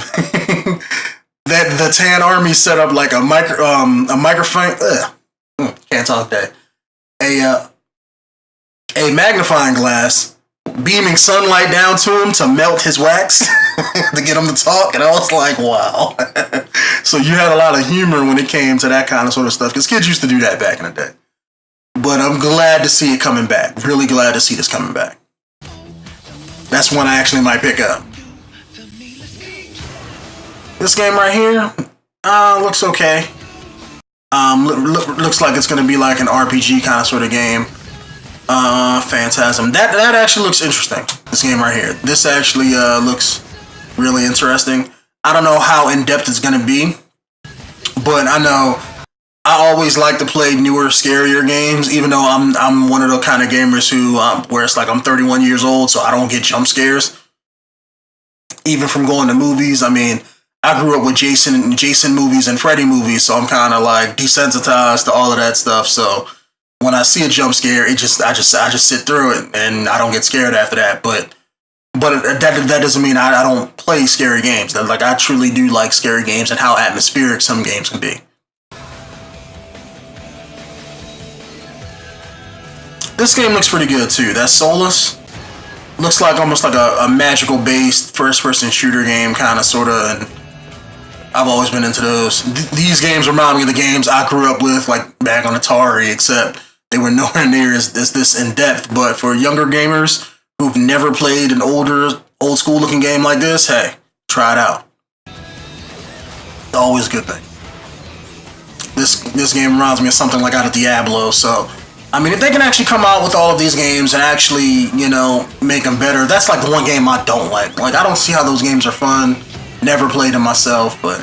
that the Tan Army set up like a microphone, can't talk that, a magnifying glass, beaming sunlight down to him to melt his wax to get him to talk. And I was like, wow. So you had a lot of humor when it came to that kind of sort of stuff, because kids used to do that back in the day. But I'm glad to see it coming back. Really glad to see this coming back. That's one I actually might pick up. This game right here, looks okay. Looks like it's going to be like an RPG kind of sort of game. Phantasm. That actually looks interesting. This game right here. This actually looks really interesting. I don't know how in-depth it's going to be, but I know I always like to play newer, scarier games, even though I'm one of the kind of gamers who, where it's like I'm 31 years old, so I don't get jump scares. Even from going to movies, I mean, I grew up with Jason movies and Freddy movies, so I'm kind of like desensitized to all of that stuff. So when I see a jump scare, I just sit through it and I don't get scared after that. But that doesn't mean I don't play scary games. Like, I truly do like scary games and how atmospheric some games can be. This game looks pretty good too. That Solus looks like almost like a magical based first person shooter game kind of sort of, and I've always been into those. These games remind me of the games I grew up with, like back on Atari, except they were nowhere near as this in depth. But for younger gamers who've never played an old school looking game like this, hey, try it out. Always a good thing. This game reminds me of something like out of Diablo, so I mean, if they can actually come out with all of these games and actually, you know, make them better, that's like the one game I don't like. Like, I don't see how those games are fun. Never played them myself, but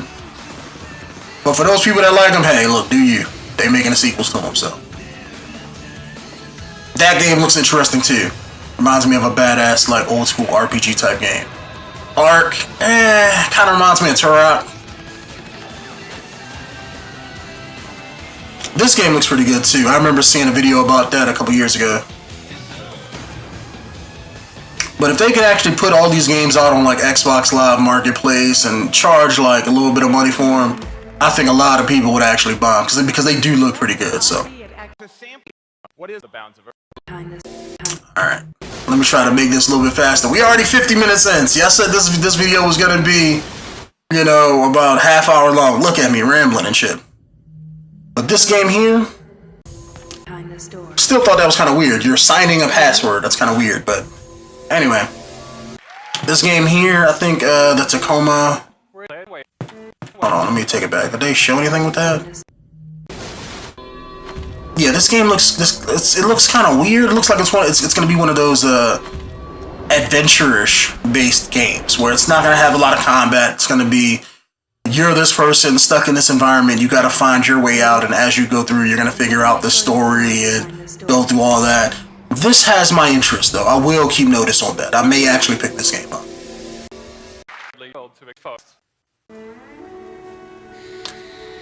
for those people that like them, hey, look, do you. They're making the sequels to them, so. That game looks interesting too. Reminds me of a badass, like, old school RPG type game. Ark, kind of reminds me of Turok. This game looks pretty good too. I remember seeing a video about that a couple years ago. But if they could actually put all these games out on like Xbox Live Marketplace and charge like a little bit of money for them, I think a lot of people would actually buy them because they do look pretty good. So, what is the bounds of all right, let me try to make this a little bit faster. We already 50 minutes in. See, I said this video was gonna be, you know, about half hour long. Look at me rambling and shit. But this game here, still thought that was kind of weird. You're signing a password. That's kind of weird, but anyway. This game here, I think the Tacoma. Hold on, let me take it back. Did they show anything with that? Yeah, this game looks. It looks kind of weird. It looks like it's gonna be one of those adventure-ish based games where it's not gonna have a lot of combat. It's gonna be, you're this person stuck in this environment, you gotta find your way out, and as you go through, you're gonna figure out the story and go through all that. This has my interest, though. I will keep notice on that. I may actually pick this game up.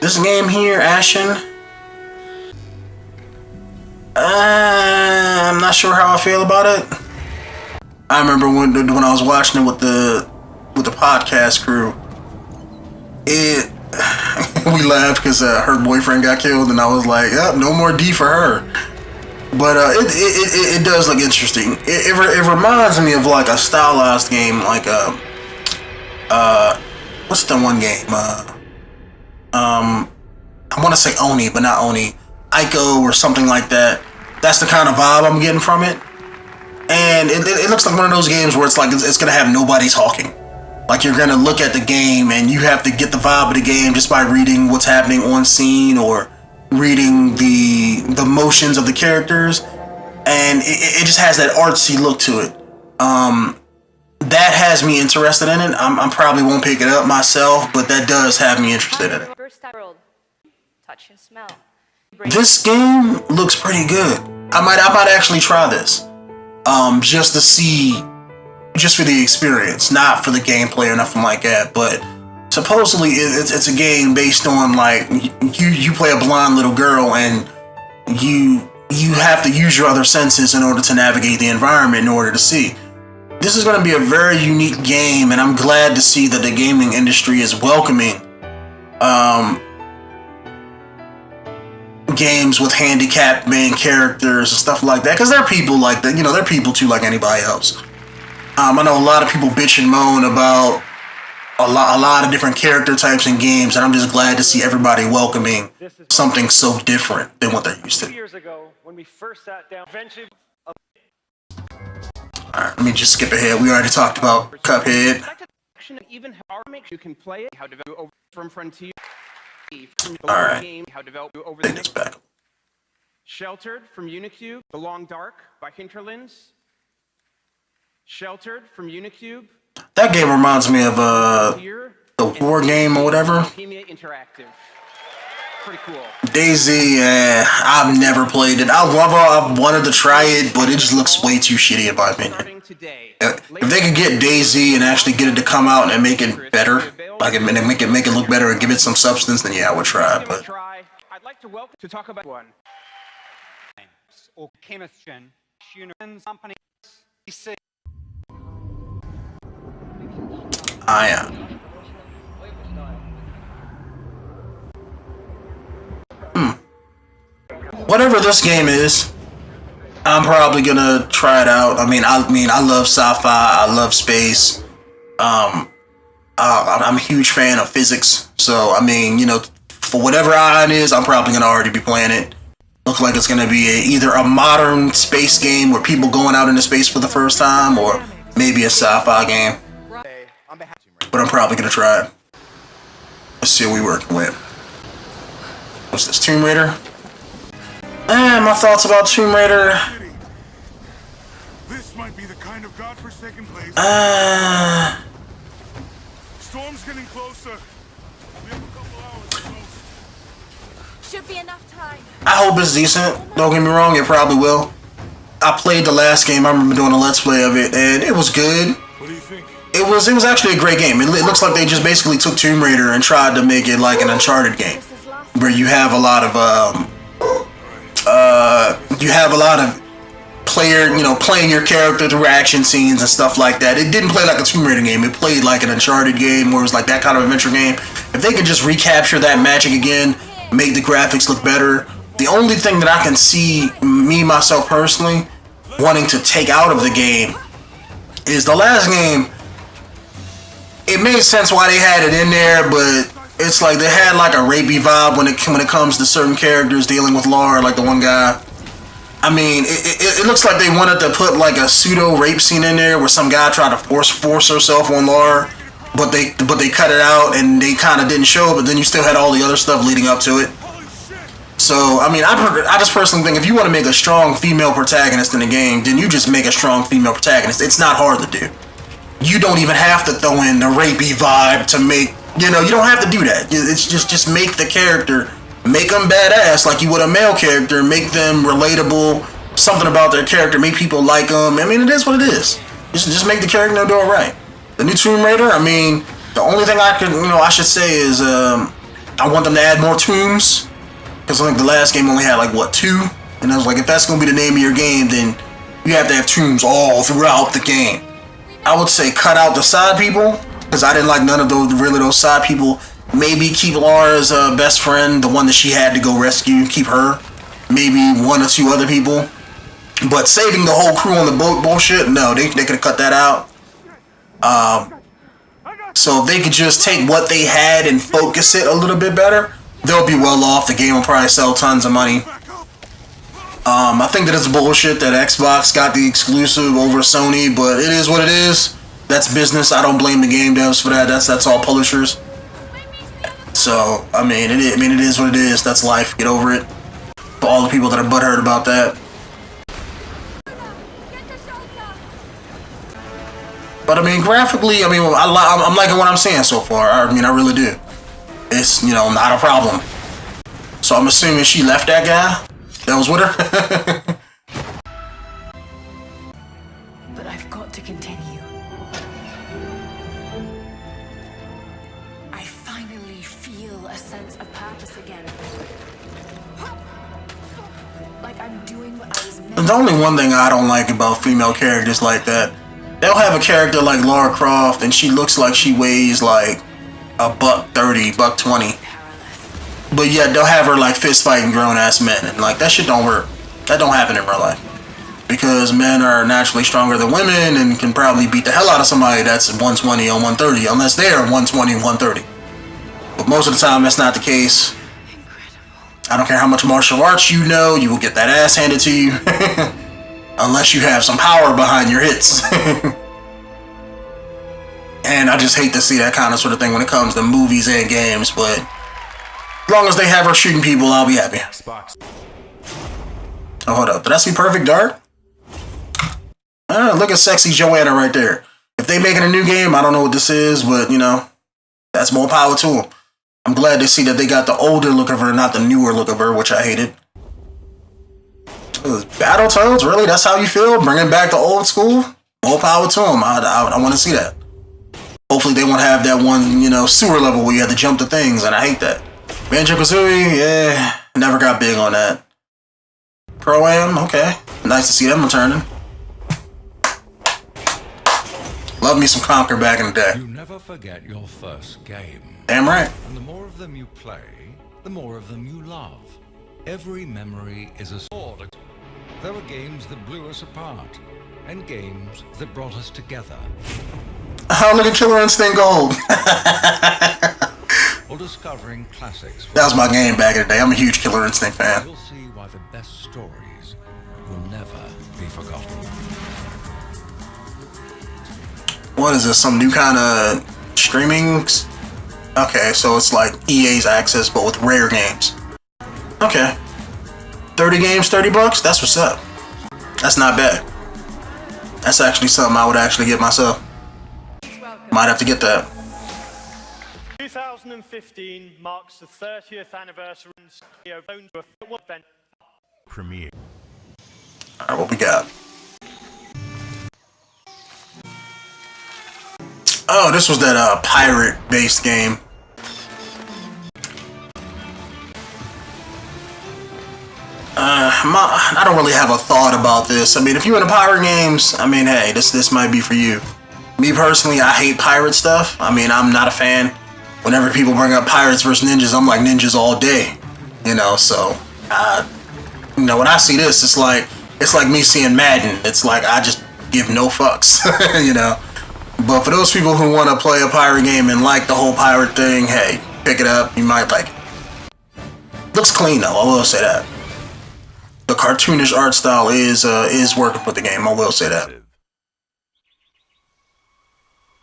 This game here, Ashen, I'm not sure how I feel about it. I remember when I was watching it with the podcast crew. We laughed because her boyfriend got killed, and I was like, "Yep, no more D for her." But it does look interesting. It reminds me of like a stylized game, like what's the one game? I want to say Oni, but not Oni. 𝐥𝐤𝐤 or something like that. That's the kind of vibe I'm getting from it, and it looks like one of those games where it's like it's gonna have nobody talking. Like you're gonna look at the game and you have to get the vibe of the game just by reading what's happening on scene or reading the motions of the characters, and it just has that artsy look to it. That has me interested in it. I probably won't pick it up myself, but that does have me interested in it. Touch and smell. This game looks pretty good. I might actually try this, just to see. Just for the experience, not for the gameplay or nothing like that. But supposedly it's a game based on like you play a blonde little girl and you have to use your other senses in order to navigate the environment in order to see. This is going to be a very unique game, and I'm glad to see that the gaming industry is welcoming games with handicapped main characters and stuff like that, because they're people like that. You know, they're people too, like anybody else. I know a lot of people bitch and moan about a lot of different character types in games, and I'm just glad to see everybody welcoming something so different than what they're used to. 2 years ago, when we first sat down, eventually. Alright, let me just skip ahead. We already talked about Cuphead. Even how makes you can play it, how develop over from Frontier. Alright, how develop over take this back. Sheltered from Unicube, The Long Dark by Hinterlands. Sheltered from Unicube. That game reminds me of the war game or whatever. Interactive. Pretty cool. DayZ, I've never played it. I've wanted to try it, but it just looks way too shitty in my opinion. If they could get DayZ and actually get it to come out and make it better, like make it look better and give it some substance, then yeah, I would try it. But I'd like to welcome to talk about one. Or chemistry, company. I am. Whatever this game is, I'm probably gonna try it out. I mean, I love sci-fi. I love space. I'm a huge fan of physics. So, I mean, you know, for whatever Ion is, I'm probably gonna already be playing it. Looks like it's gonna be either a modern space game where people going out into space for the first time, or maybe a sci-fi game. But I'm probably gonna try it. Let's see what we're working with. What's this, Tomb Raider? My thoughts about Tomb Raider. This might be the kind of godforsaken place. Storm's getting closer. We have a couple hours at most. Should be enough time. I hope it's decent. Don't get me wrong, it probably will. I played the last game. I remember doing a Let's Play of it, and it was good. What do you think? It was actually a great game. It looks like they just basically took Tomb Raider and tried to make it like an Uncharted game, where you have a lot of playing your character through action scenes and stuff like that. It didn't play like a Tomb Raider game. It played like an Uncharted game, where it was like that kind of adventure game. If they could just recapture that magic again, make the graphics look better. The only thing that I can see me myself personally wanting to take out of the game is the last game. It made sense why they had it in there, but it's like they had like a rapey vibe when it comes to certain characters dealing with Lara, like the one guy. I mean, it looks like they wanted to put like a pseudo rape scene in there where some guy tried to force herself on Lara, but they cut it out and they kind of didn't show it. But then you still had all the other stuff leading up to it. So I mean, I just personally think if you want to make a strong female protagonist in the game, then you just make a strong female protagonist. It's not hard to do. You don't even have to throw in the rapey vibe to make, you don't have to do that. It's just make the character, make them badass like you would a male character, make them relatable, something about their character, make people like them. I mean, it is what it is. Just make the character do it right. The new Tomb Raider, I mean, the only thing I should say is I want them to add more tombs, because I think the last game only had like, what, 2? And I was like, if that's going to be the name of your game, then you have to have tombs all throughout the game. I would say cut out the side people, because I didn't like none of those side people. Maybe keep Lara's best friend, the one that she had to go rescue, keep her. Maybe 1 or 2 other people. But saving the whole crew on the boat bullshit, no, they could have cut that out. So if they could just take what they had and focus it a little bit better, they'll be well off. The game will probably sell tons of money. I think that it's bullshit that Xbox got the exclusive over Sony, but it is what it is. That's business. I don't blame the game devs for that. That's all publishers. So I mean, it is what it is. That's life. Get over it. For all the people that are butthurt about that. But I mean, graphically, I mean, I'm liking what I'm seeing so far. I mean, I really do. It's not a problem. So I'm assuming she left that guy that was with her. But I've got to continue. I finally feel a sense of purpose again. Like I'm doing what I was meant to. The only one thing I don't like about female characters like that, they'll have a character like Lara Croft and she looks like she weighs like $130, $120. But yet they'll have her like fist fighting grown ass men, and like that shit don't work. That don't happen in real life. Because men are naturally stronger than women and can probably beat the hell out of somebody that's 120 or 130, unless they're 120, 130. But most of the time that's not the case. I don't care how much martial arts you know, you will get that ass handed to you. Unless you have some power behind your hits. And I just hate to see that kind of sort of thing when it comes to movies and games, but as long as they have her shooting people, I'll be happy. Oh, hold up. Did I see Perfect Dark? Look at sexy Joanna right there. If they making a new game, I don't know what this is, but, that's more power to them. I'm glad to see that they got the older look of her, not the newer look of her, which I hated. Battletoads? Really? That's how you feel? Bringing back the old school? More power to them. I want to see that. Hopefully they won't have that one, sewer level where you have to jump to things, and I hate that. Banjo-Kazooie, yeah, never got big on that. Pro-Am, okay. Nice to see them returning. Love me some Conquer back in the day. You never forget your first game. Damn right. And the more of them you play, the more of them you love. Every memory is a sword. There were games that blew us apart, and games that brought us together. Oh, look at Killer Instinct Gold. Or discovering classics. That was my game back in the day. I'm a huge Killer Instinct fan. You'll see why the best stories will never be forgotten. What is this? Some new kind of streaming? Okay, so it's like EA's Access, but with rare games. Okay. 30 games, $30? That's what's up. That's not bad. That's actually something I would actually get myself. Might have to get that. 2015 marks the 30th anniversary of a football event. Premiere. Alright, what we got? Oh, this was that pirate-based game. I don't really have a thought about this. I mean, if you're into pirate games, I mean, hey, this might be for you. Me personally, I hate pirate stuff. I mean, I'm not a fan. Whenever people bring up pirates versus ninjas, I'm like ninjas all day. You know, so you know, when I see this, it's like me seeing Madden. It's like I just give no fucks. You know. But for those people who want to play a pirate game and like the whole pirate thing, hey, pick it up. You might like it. Looks clean though. I will say that. The cartoonish art style is working with the game. I will say that.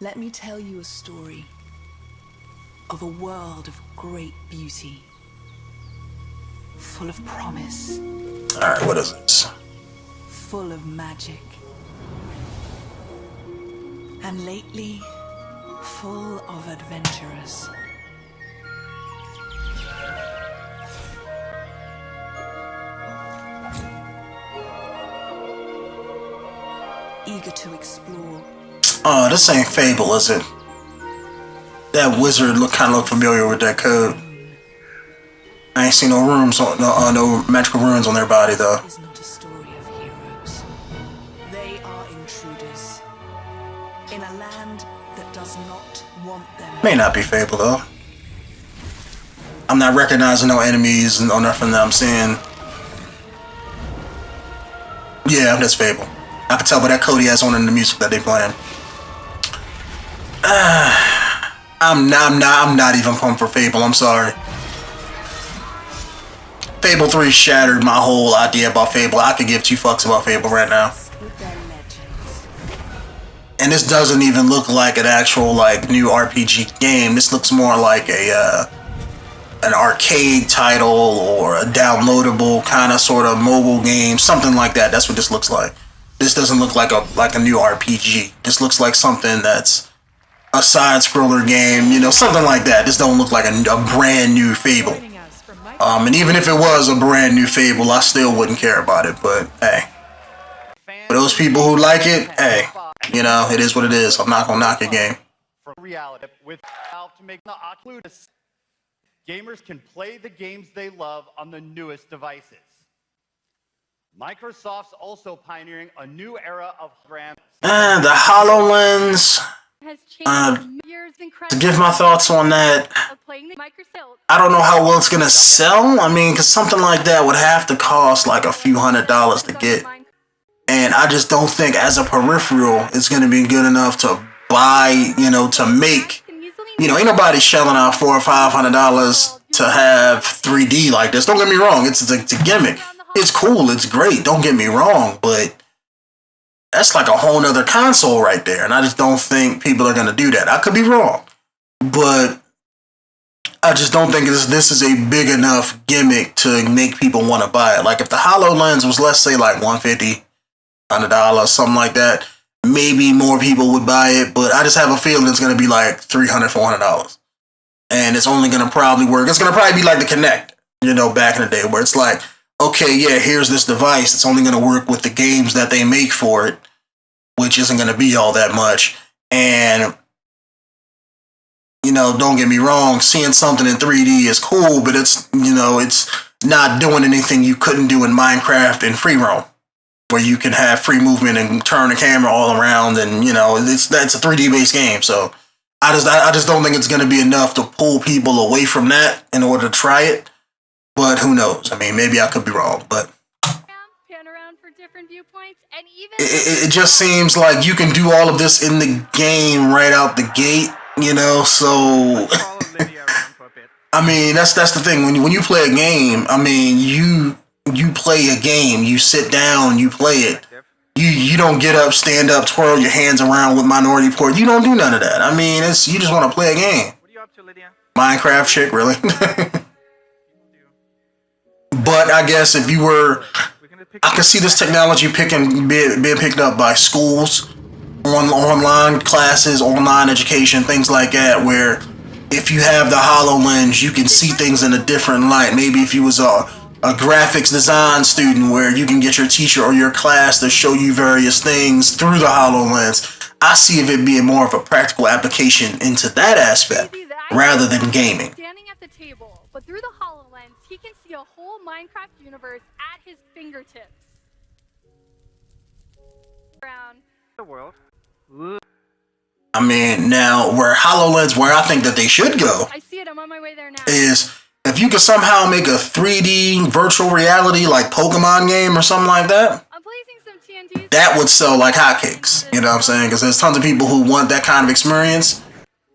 Let me tell you a story of a world of great beauty, full of promise. All right, what is this? Full of magic. And lately, full of adventurers. Eager to explore. Oh, this ain't Fable, is it? That wizard kind of look familiar with that code. I ain't seen no runes on no magical runes on their body though. It's not a story of heroes. They are intruders in a land that does not want them. May not be Fable though. I'm not recognizing no enemies or nothing that I'm seeing. Yeah, that's Fable. I can tell by that code he has on in the music that they playing. I'm not even pumped for Fable. I'm sorry. Fable 3 shattered my whole idea about Fable. I could give two fucks about Fable right now. And this doesn't even look like an actual like new RPG game. This looks more like a an arcade title or a downloadable kind of sort of mobile game, something like that. That's what this looks like. This doesn't look like a new RPG. This looks like something that's a side-scroller game, you know, something like that. This don't look like a brand new Fable. And even if it was a brand new Fable, I still wouldn't care about it. But hey, for those people who like it, hey, you know, it is what it is. I'm not gonna knock your game. For reality, with Valve to make the Oculus, gamers can play the games they love on the newest devices. Microsoft's also pioneering a new era of grams. And the HoloLens. To give my thoughts on that, I don't know how well it's gonna sell. I mean, because something like that would have to cost like a few $100s to get. And I just don't think as a peripheral, it's gonna be good enough to buy, you know, to make, you know, ain't nobody shelling out $400 or $500 to have 3D like this. Don't get me wrong, it's a gimmick. It's cool, it's great, don't get me wrong, but that's like a whole nother console right there, and I just don't think people are gonna do that. I could be wrong, but I just don't think this is a big enough gimmick to make people want to buy it. Like if the HoloLens was, let's say, like $150, $100, something like that, maybe more people would buy it, but I just have a feeling it's gonna be like $300, $400. And it's only gonna probably work. It's gonna probably be like the Kinect, you know, back in the day, where it's like, okay, yeah, here's this device. It's only going to work with the games that they make for it, which isn't going to be all that much. And, you know, don't get me wrong, seeing something in 3D is cool, but it's, you know, it's not doing anything you couldn't do in Minecraft and free roam, where you can have free movement and turn the camera all around, and, you know, that's a 3D based game. So I just don't think it's going to be enough to pull people away from that in order to try it. But who knows? I mean, maybe I could be wrong, but it just seems like you can do all of this in the game right out the gate, you know, so I mean, that's the thing. When you play a game, I mean, you play a game, you sit down, you play it. You don't get up, stand up, twirl your hands around with Minority Report. You don't do none of that. I mean, you just want to play a game. What are you up to, Lydia? Minecraft chick, really? But I guess if you were, I could see this technology being picked up by schools, online classes, online education, things like that, where if you have the HoloLens, you can see things in a different light. Maybe if you was a a graphics design student where you can get your teacher or your class to show you various things through the HoloLens. I see it being more of a practical application into that aspect rather than gaming. Standing at the table, but through the HoloLens, he can see a whole Minecraft universe at his fingertips. Around the world. I mean, now where HoloLens, where I think that they should go, I see it. I'm on my way there now. Is if you could somehow make a 3D virtual reality like Pokemon game or something like that. I'm placing some TNTs. That would sell like hotcakes. You know what I'm saying? Because there's tons of people who want that kind of experience,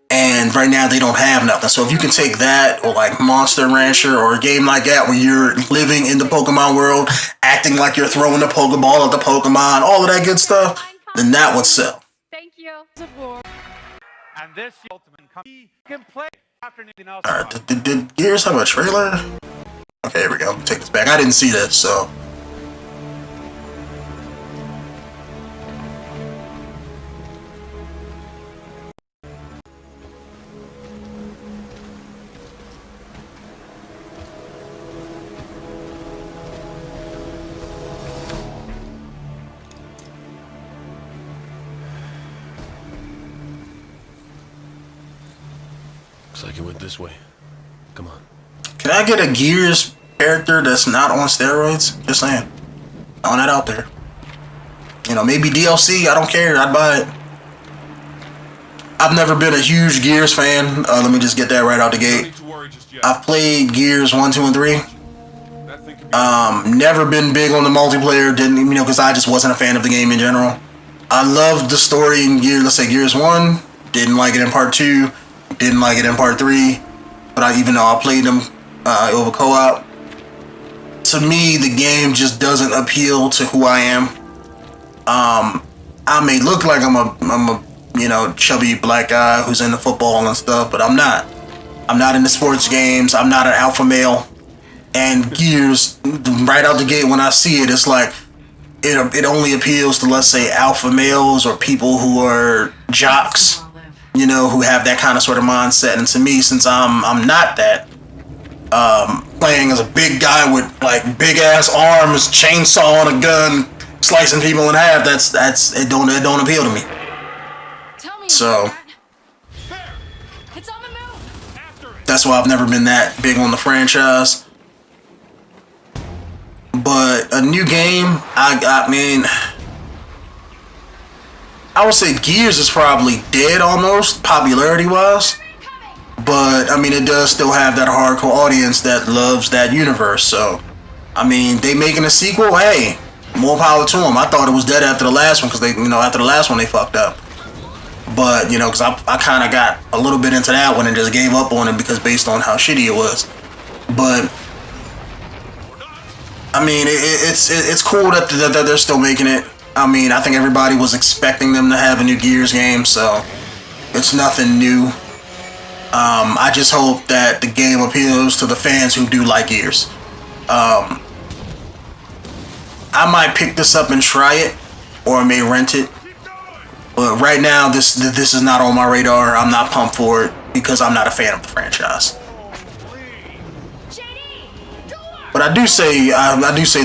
and right now they don't have nothing. So if you can take that, or like Monster Rancher, or a game like that where you're living in the Pokemon world, acting like you're throwing the Pokeball at the Pokemon, all of that good stuff, then that would sell. Thank you. And this ultimate can play after anything else. Alright, did Gears have a trailer? Okay, here we go. Take this back. I didn't see this, so. Looks like it went this way. Come on. Can I get a Gears character that's not on steroids? Just saying. Throwing that out there. You know, maybe DLC. I don't care. I'd buy it. I've never been a huge Gears fan. Let me just get that right out the gate. I've played Gears 1, 2, and 3. Never been big on the multiplayer. Didn't, you know, because I just wasn't a fan of the game in general. I loved the story in Gears. Let's say Gears 1. Didn't like it in Part 2. Didn't like it in Part 3, but even though I played them over co-op, to me the game just doesn't appeal to who I am. I may look like I'm a you know, chubby black guy who's into football and stuff, but I'm not. I'm not into sports games. I'm not an alpha male. And Gears, right out the gate when I see it, it's like it only appeals to, let's say, alpha males or people who are jocks. You know, who have that kind of sort of mindset. And to me, since I'm not that, playing as a big guy with like big ass arms, chainsaw and a gun, slicing people in half, it don't appeal to me. So that's why I've never been that big on the franchise. But a new game, I mean, I would say Gears is probably dead almost, popularity-wise. But, I mean, it does still have that hardcore audience that loves that universe. So, I mean, they making a sequel, hey, more power to them. I thought it was dead after the last one because they, you know, after the last one they fucked up. But, you know, because I kind of got a little bit into that one and just gave up on it because based on how shitty it was. But, I mean, it's cool that they're still making it. I mean, I think everybody was expecting them to have a new Gears game, so it's nothing new. I just hope that the game appeals to the fans who do like Gears. I might pick this up and try it, or I may rent it. But right now, this is not on my radar. I'm not pumped for it because I'm not a fan of the franchise. But I do say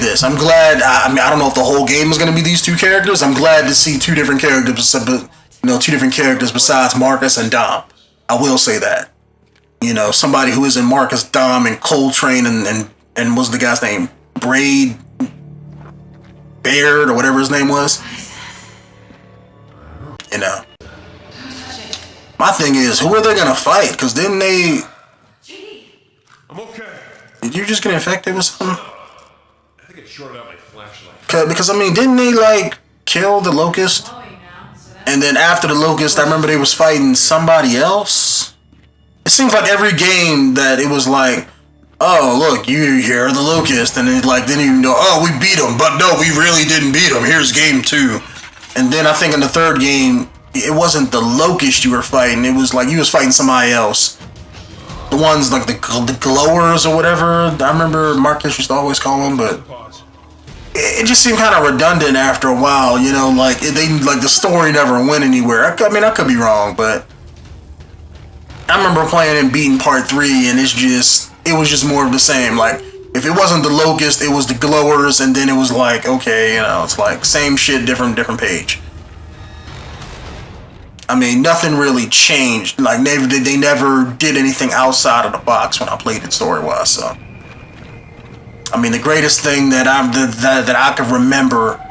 this. I'm glad. I mean, I don't know if the whole game is going to be these two characters. I'm glad to see two different characters. Two different characters besides Marcus and Dom. I will say that. You know, somebody who isn't Marcus, Dom, and Coltrane, and what's the guy's name? Braid Baird or whatever his name was. You know. My thing is, who are they going to fight? Because didn't they... I'm okay. Did you just get infected with something? I think it shorted out my flashlight. Because I mean, didn't they like kill the Locust? And then after the Locust, I remember they was fighting somebody else. It seems like every game that it was like, oh look, you here are the Locust, and it like didn't even know, oh we beat them, but no, we really didn't beat them. Here's game 2. And then I think in the third game, it wasn't the Locust you were fighting. It was like you was fighting somebody else. The ones like the glowers or whatever. I remember Marcus used to always call them, but it just seemed kind of redundant after a while. You know, like the story never went anywhere. I mean, I could be wrong, but I remember playing and beating Part 3, and it was just more of the same. Like If it wasn't the Locust, it was the Glowers, and then it was like, okay, you know, it's like same shit, different page. I mean, nothing really changed. Like they never did anything outside of the box when I played it story-wise. So, I mean, the greatest thing that I could remember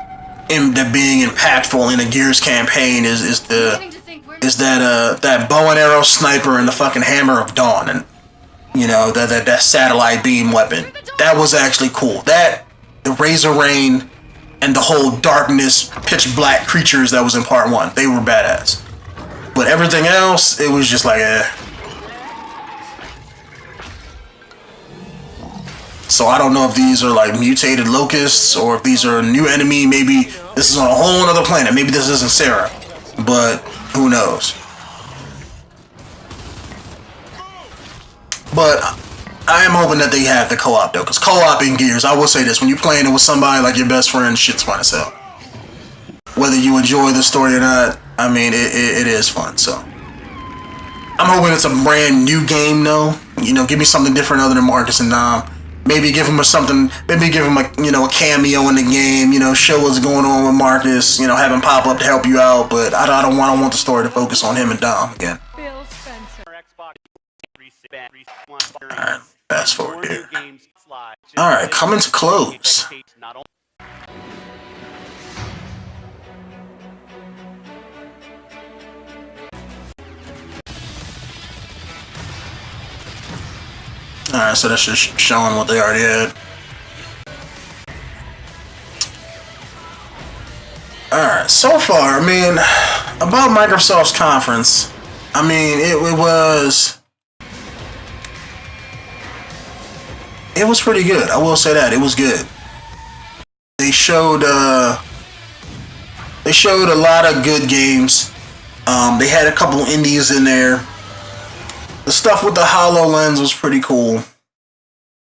that being impactful in a Gears campaign is that bow and arrow sniper and the fucking Hammer of Dawn, and you know that satellite beam weapon. That was actually cool. That the Razor Rain and the whole darkness, pitch black creatures that was in part 1, they were badass. But everything else, it was just like, eh. So I don't know if these are like mutated locusts or if these are a new enemy. Maybe this is on a whole other planet. Maybe this isn't Sarah, but who knows? But I am hoping that they have the co-op though, because co-op in Gears, I will say this, when you're playing it with somebody like your best friend, shit's fun as hell. Whether you enjoy the story or not, I mean, it is fun, so. I'm hoping it's a brand new game though. You know, give me something different other than Marcus and Dom. Maybe give him a cameo in the game, you know, show what's going on with Marcus, you know, have him pop up to help you out, but I don't want the story to focus on him and Dom again. Alright, fast forward here. Alright, coming to close. Alright, so that's just showing what they already had. Alright, so far, I mean, about Microsoft's conference, I mean, it was pretty good. I will say that. It was good. They showed a lot of good games. They had a couple indies in there. The stuff with the HoloLens was pretty cool.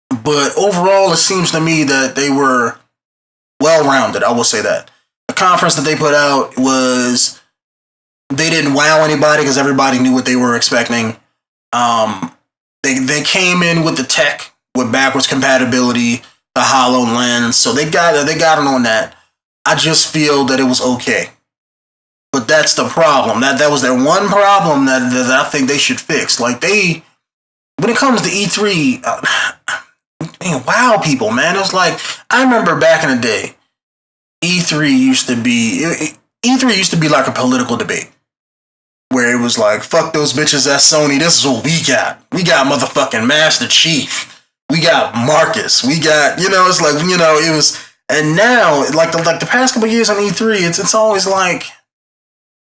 But overall, it seems to me that they were well-rounded. I will say that. The conference that they put out was... They didn't wow anybody because everybody knew what they were expecting. They came in with the tech, with backwards compatibility, the HoloLens, so they got it on that. I just feel that it was okay. But that's the problem. That was their one problem that I think they should fix. Like when it comes to E3, wow people, man. It was like, I remember back in the day, E3 used to be like a political debate. Where it was like, fuck those bitches at Sony, this is what we got. We got motherfucking Master Chief. We got Marcus. We got, you know, it's like, you know, it was, and now, like the past couple years on E3, it's always like,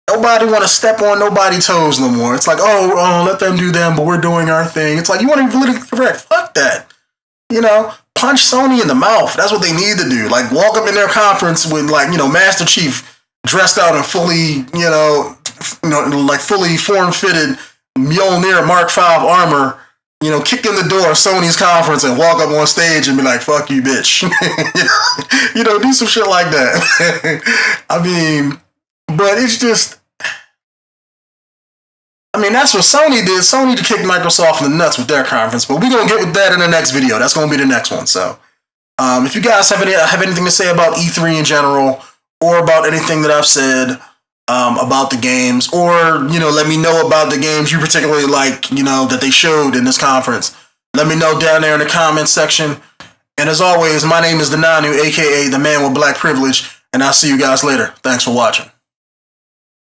nobody want to step on nobody's toes no more. It's like, oh, let them do them, but we're doing our thing. It's like, you want to be politically correct. Fuck that. You know, punch Sony in the mouth. That's what they need to do. Like, walk up in their conference with, like, you know, Master Chief dressed out in fully, like fully form-fitted Mjolnir Mark V armor, you know, kick in the door of Sony's conference and walk up on stage and be like, fuck you, bitch. You know, do some shit like that. I mean, but it's just, I mean, that's what Sony did. Sony kicked Microsoft in the nuts with their conference, but we're going to get with that in the next video. That's going to be the next one. So, if you guys have anything to say about E3 in general, or about anything that I've said about the games, or, you know, let me know about the games you particularly like, you know, that they showed in this conference. Let me know down there in the comments section. And as always, my name is Denonu, aka the man with black privilege, and I'll see you guys later. Thanks for watching.